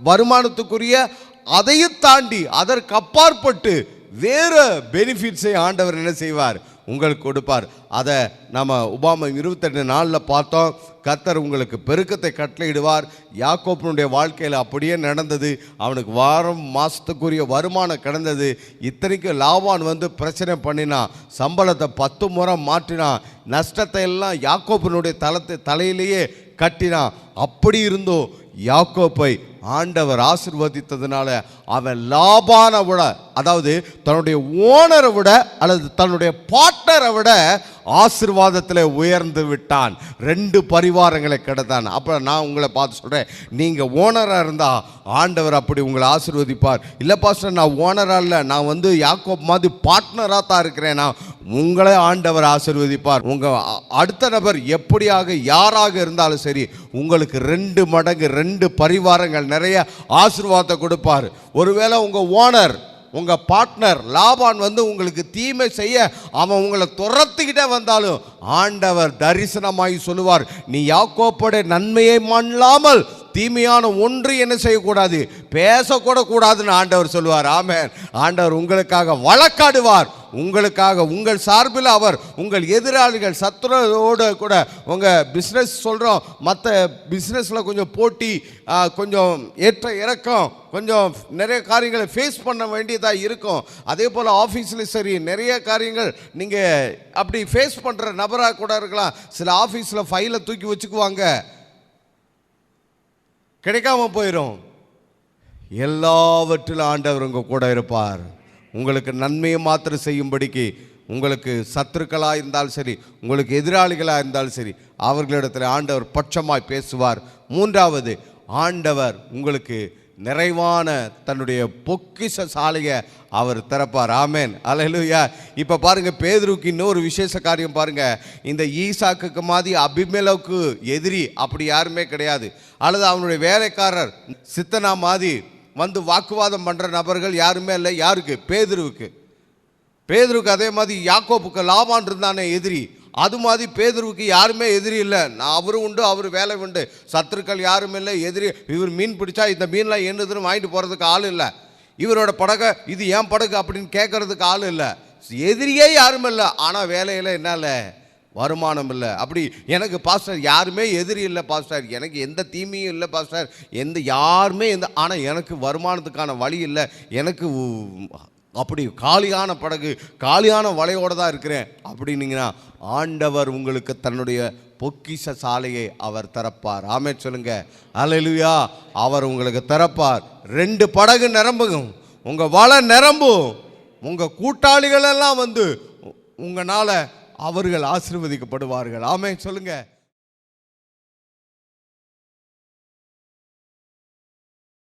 வருமானத்துக்குரிய, அதையும் தாண்டி அதற்கு அப்பாற்பட்டு வேறு பெனிஃபிட்ஸை ஆண்டவர் என்ன செய்வார்? உங்களுக்கு கொடுப்பார். அதை நம்ம உபாகமம் 28:4 பார்த்தோம். கர்த்தர் உங்களுக்கு பெருக்கத்தை கட்டளையிடுவார். யாக்கோபனுடைய வாழ்க்கையில் அப்படியே நடந்தது. அவனுக்கு மாதத்துக்குரிய வருமானம் கிடந்தது. இத்தனைக்கும் லாபான் வந்து பிரச்சனை பண்ணினான். சம்பளத்தை 10 முறை மாற்றினான். நஷ்டத்தை எல்லாம் யாக்கோபனுடைய தலையிலேயே கட்டினான். அப்படி இருந்தும் யாக்கோப்பை ஆண்டவர் ஆசீர்வதித்ததுனால அவன் லாபானை விட, அதாவது தன்னுடைய ஓனரை விட அல்லது தன்னுடைய பார்ட்னரை விட ஆசீர்வாதத்தில் உயர்ந்து விட்டான். 2 பரிவாரங்களை கிடைத்தான். அப்போ நான் உங்களை பார்த்து சொல்கிறேன், நீங்கள் ஓனராக இருந்தால் ஆண்டவர் அப்படி உங்களை ஆசீர்வதிப்பார். இல்லை பாஸ்டர், நான் ஓனராக இல்லை, நான் வந்து யாக்கோப் மாதிரி பார்ட்னராக தான் இருக்கிறேன், நான் உங்களை ஆண்டவர் ஆசீர்வதிப்பார். உங்கள் அடுத்த நபர் எப்படியாக யாராக இருந்தாலும் சரி, உங்களுக்கு 2 மடங்கு 2 பரிவாரங்கள் நிறைய ஆசீர்வாதத்தை கொடுப்பார். ஒருவேளை உங்கள் ஓனர், உங்கள் பார்ட்னர் லாபான் வந்து உங்களுக்கு தீமை செய்ய அவன் உங்களை துரத்துக்கிட்டே வந்தாலும் ஆண்டவர் தரிசனமாகி சொல்லுவார், நீ யாக்கோப்புடைய நன்மையை மண்ணாமல் தீமையான ஒன்று என்ன செய்யக்கூடாது, பேசக்கூட கூடாதுன்னு ஆண்டவர் சொல்லுவார். ஆமென். ஆண்டவர் உங்களுக்காக வழக்காடுவார். உங்களுக்காக, உங்கள் சார்பில் அவர் உங்கள் எதிராளிகள் சத்துருவோடு கூட, உங்கள் பிஸ்னஸ் சொல்கிறோம், மற்ற பிஸ்னஸில் கொஞ்சம் போட்டி, கொஞ்சம் ஏற்ற இறக்கம், கொஞ்சம் நிறைய காரியங்களை ஃபேஸ் பண்ண வேண்டியதாக இருக்கும். அதே போல் ஆஃபீஸில் சரி, நிறைய காரியங்கள் நீங்கள் அப்படி ஃபேஸ் பண்ணுற நபராக கூட இருக்கலாம். சில ஆஃபீஸில் ஃபைலை தூக்கி வச்சுக்குவாங்க, கிடைக்காம போயிடும். எல்லாவற்றிலும் ஆண்டவர் உங்கள் கூட இருப்பார். உங்களுக்கு நன்மையை மாத்திரம் செய்யும்படிக்கு, உங்களுக்கு சத்துருக்களாக இருந்தாலும் சரி, உங்களுக்கு எதிராளிகளாக இருந்தாலும் சரி, அவர்களிடத்தில் ஆண்டவர் பட்சமாய் பேசுவார். மூன்றாவது, ஆண்டவர் உங்களுக்கு நிறைவான தன்னுடைய பொக்கிஷ சாலையை அவர் திறப்பார். ஆமென். அல்லேலூயா. இப்போ பாருங்கள், பேதுருக்கு இன்னொரு விசேஷ காரியம் பாருங்கள். இந்த ஈசாக்குக்கு மாதிரி அபிமெலேக்கு எதிரி அப்படி யாருமே கிடையாது. அல்லது அவனுடைய வேலைக்காரர் சித்தனா மாதிரி வந்து வாக்குவாதம் பண்ணுற நபர்கள் யாருமே இல்லை. யாருக்கு? பேதுருவுக்கு. பேதுருக்கு அதே மாதிரி யாக்கோப்புக்கு லாபான் இருந்தானே எதிரி, அது மாதிரி பேதுருவுக்கு யாருமே எதிரி இல்லை. நான் அவரும் உண்டு, அவர் வேலை உண்டு, சத்துருக்கள் யாரும் இல்லை. எதிரி, இவர் மீன் பிடிச்சா இந்த மீன்லாம் என்னதுன்னு வாங்கிட்டு போகிறதுக்கு ஆள் இல்லை. இவரோட படகை இது ஏன் படகு அப்படின்னு கேட்கறதுக்கு ஆள் இல்லை. எதிரியே யாரும் இல்லை. ஆனால் வேலையில் என்னால் வருமானம் இல்லை. அப்படி எனக்கு பாஸ்டர் யாருமே எதிரி இல்லை பாஸ்டர், எனக்கு எந்த தீமையும் இல்லை பாஸ்டர், யாருமே ஆனால் எனக்கு வருமானத்துக்கான வழி இல்லை, எனக்கு அப்படி காலியான படகு, காலியான வலையோடு தான் இருக்கிறேன் அப்படின்னீங்கன்னா ஆண்டவர் உங்களுக்கு தன்னுடைய பொக்கிஷ சாலையை அவர் திறப்பார். ஆமென் சொல்லுங்க. அல்லேலூயா. அவர் உங்களுக்கு திறப்பார். 2 படகு நிரம்பும், உங்கள் வலை நிரம்பும், உங்கள் கூட்டாளிகள் எல்லாம் வந்து உங்களால் அவர்கள் ஆசீர்வதிக்கப்படுவார்கள். ஆமென் சொல்லுங்க.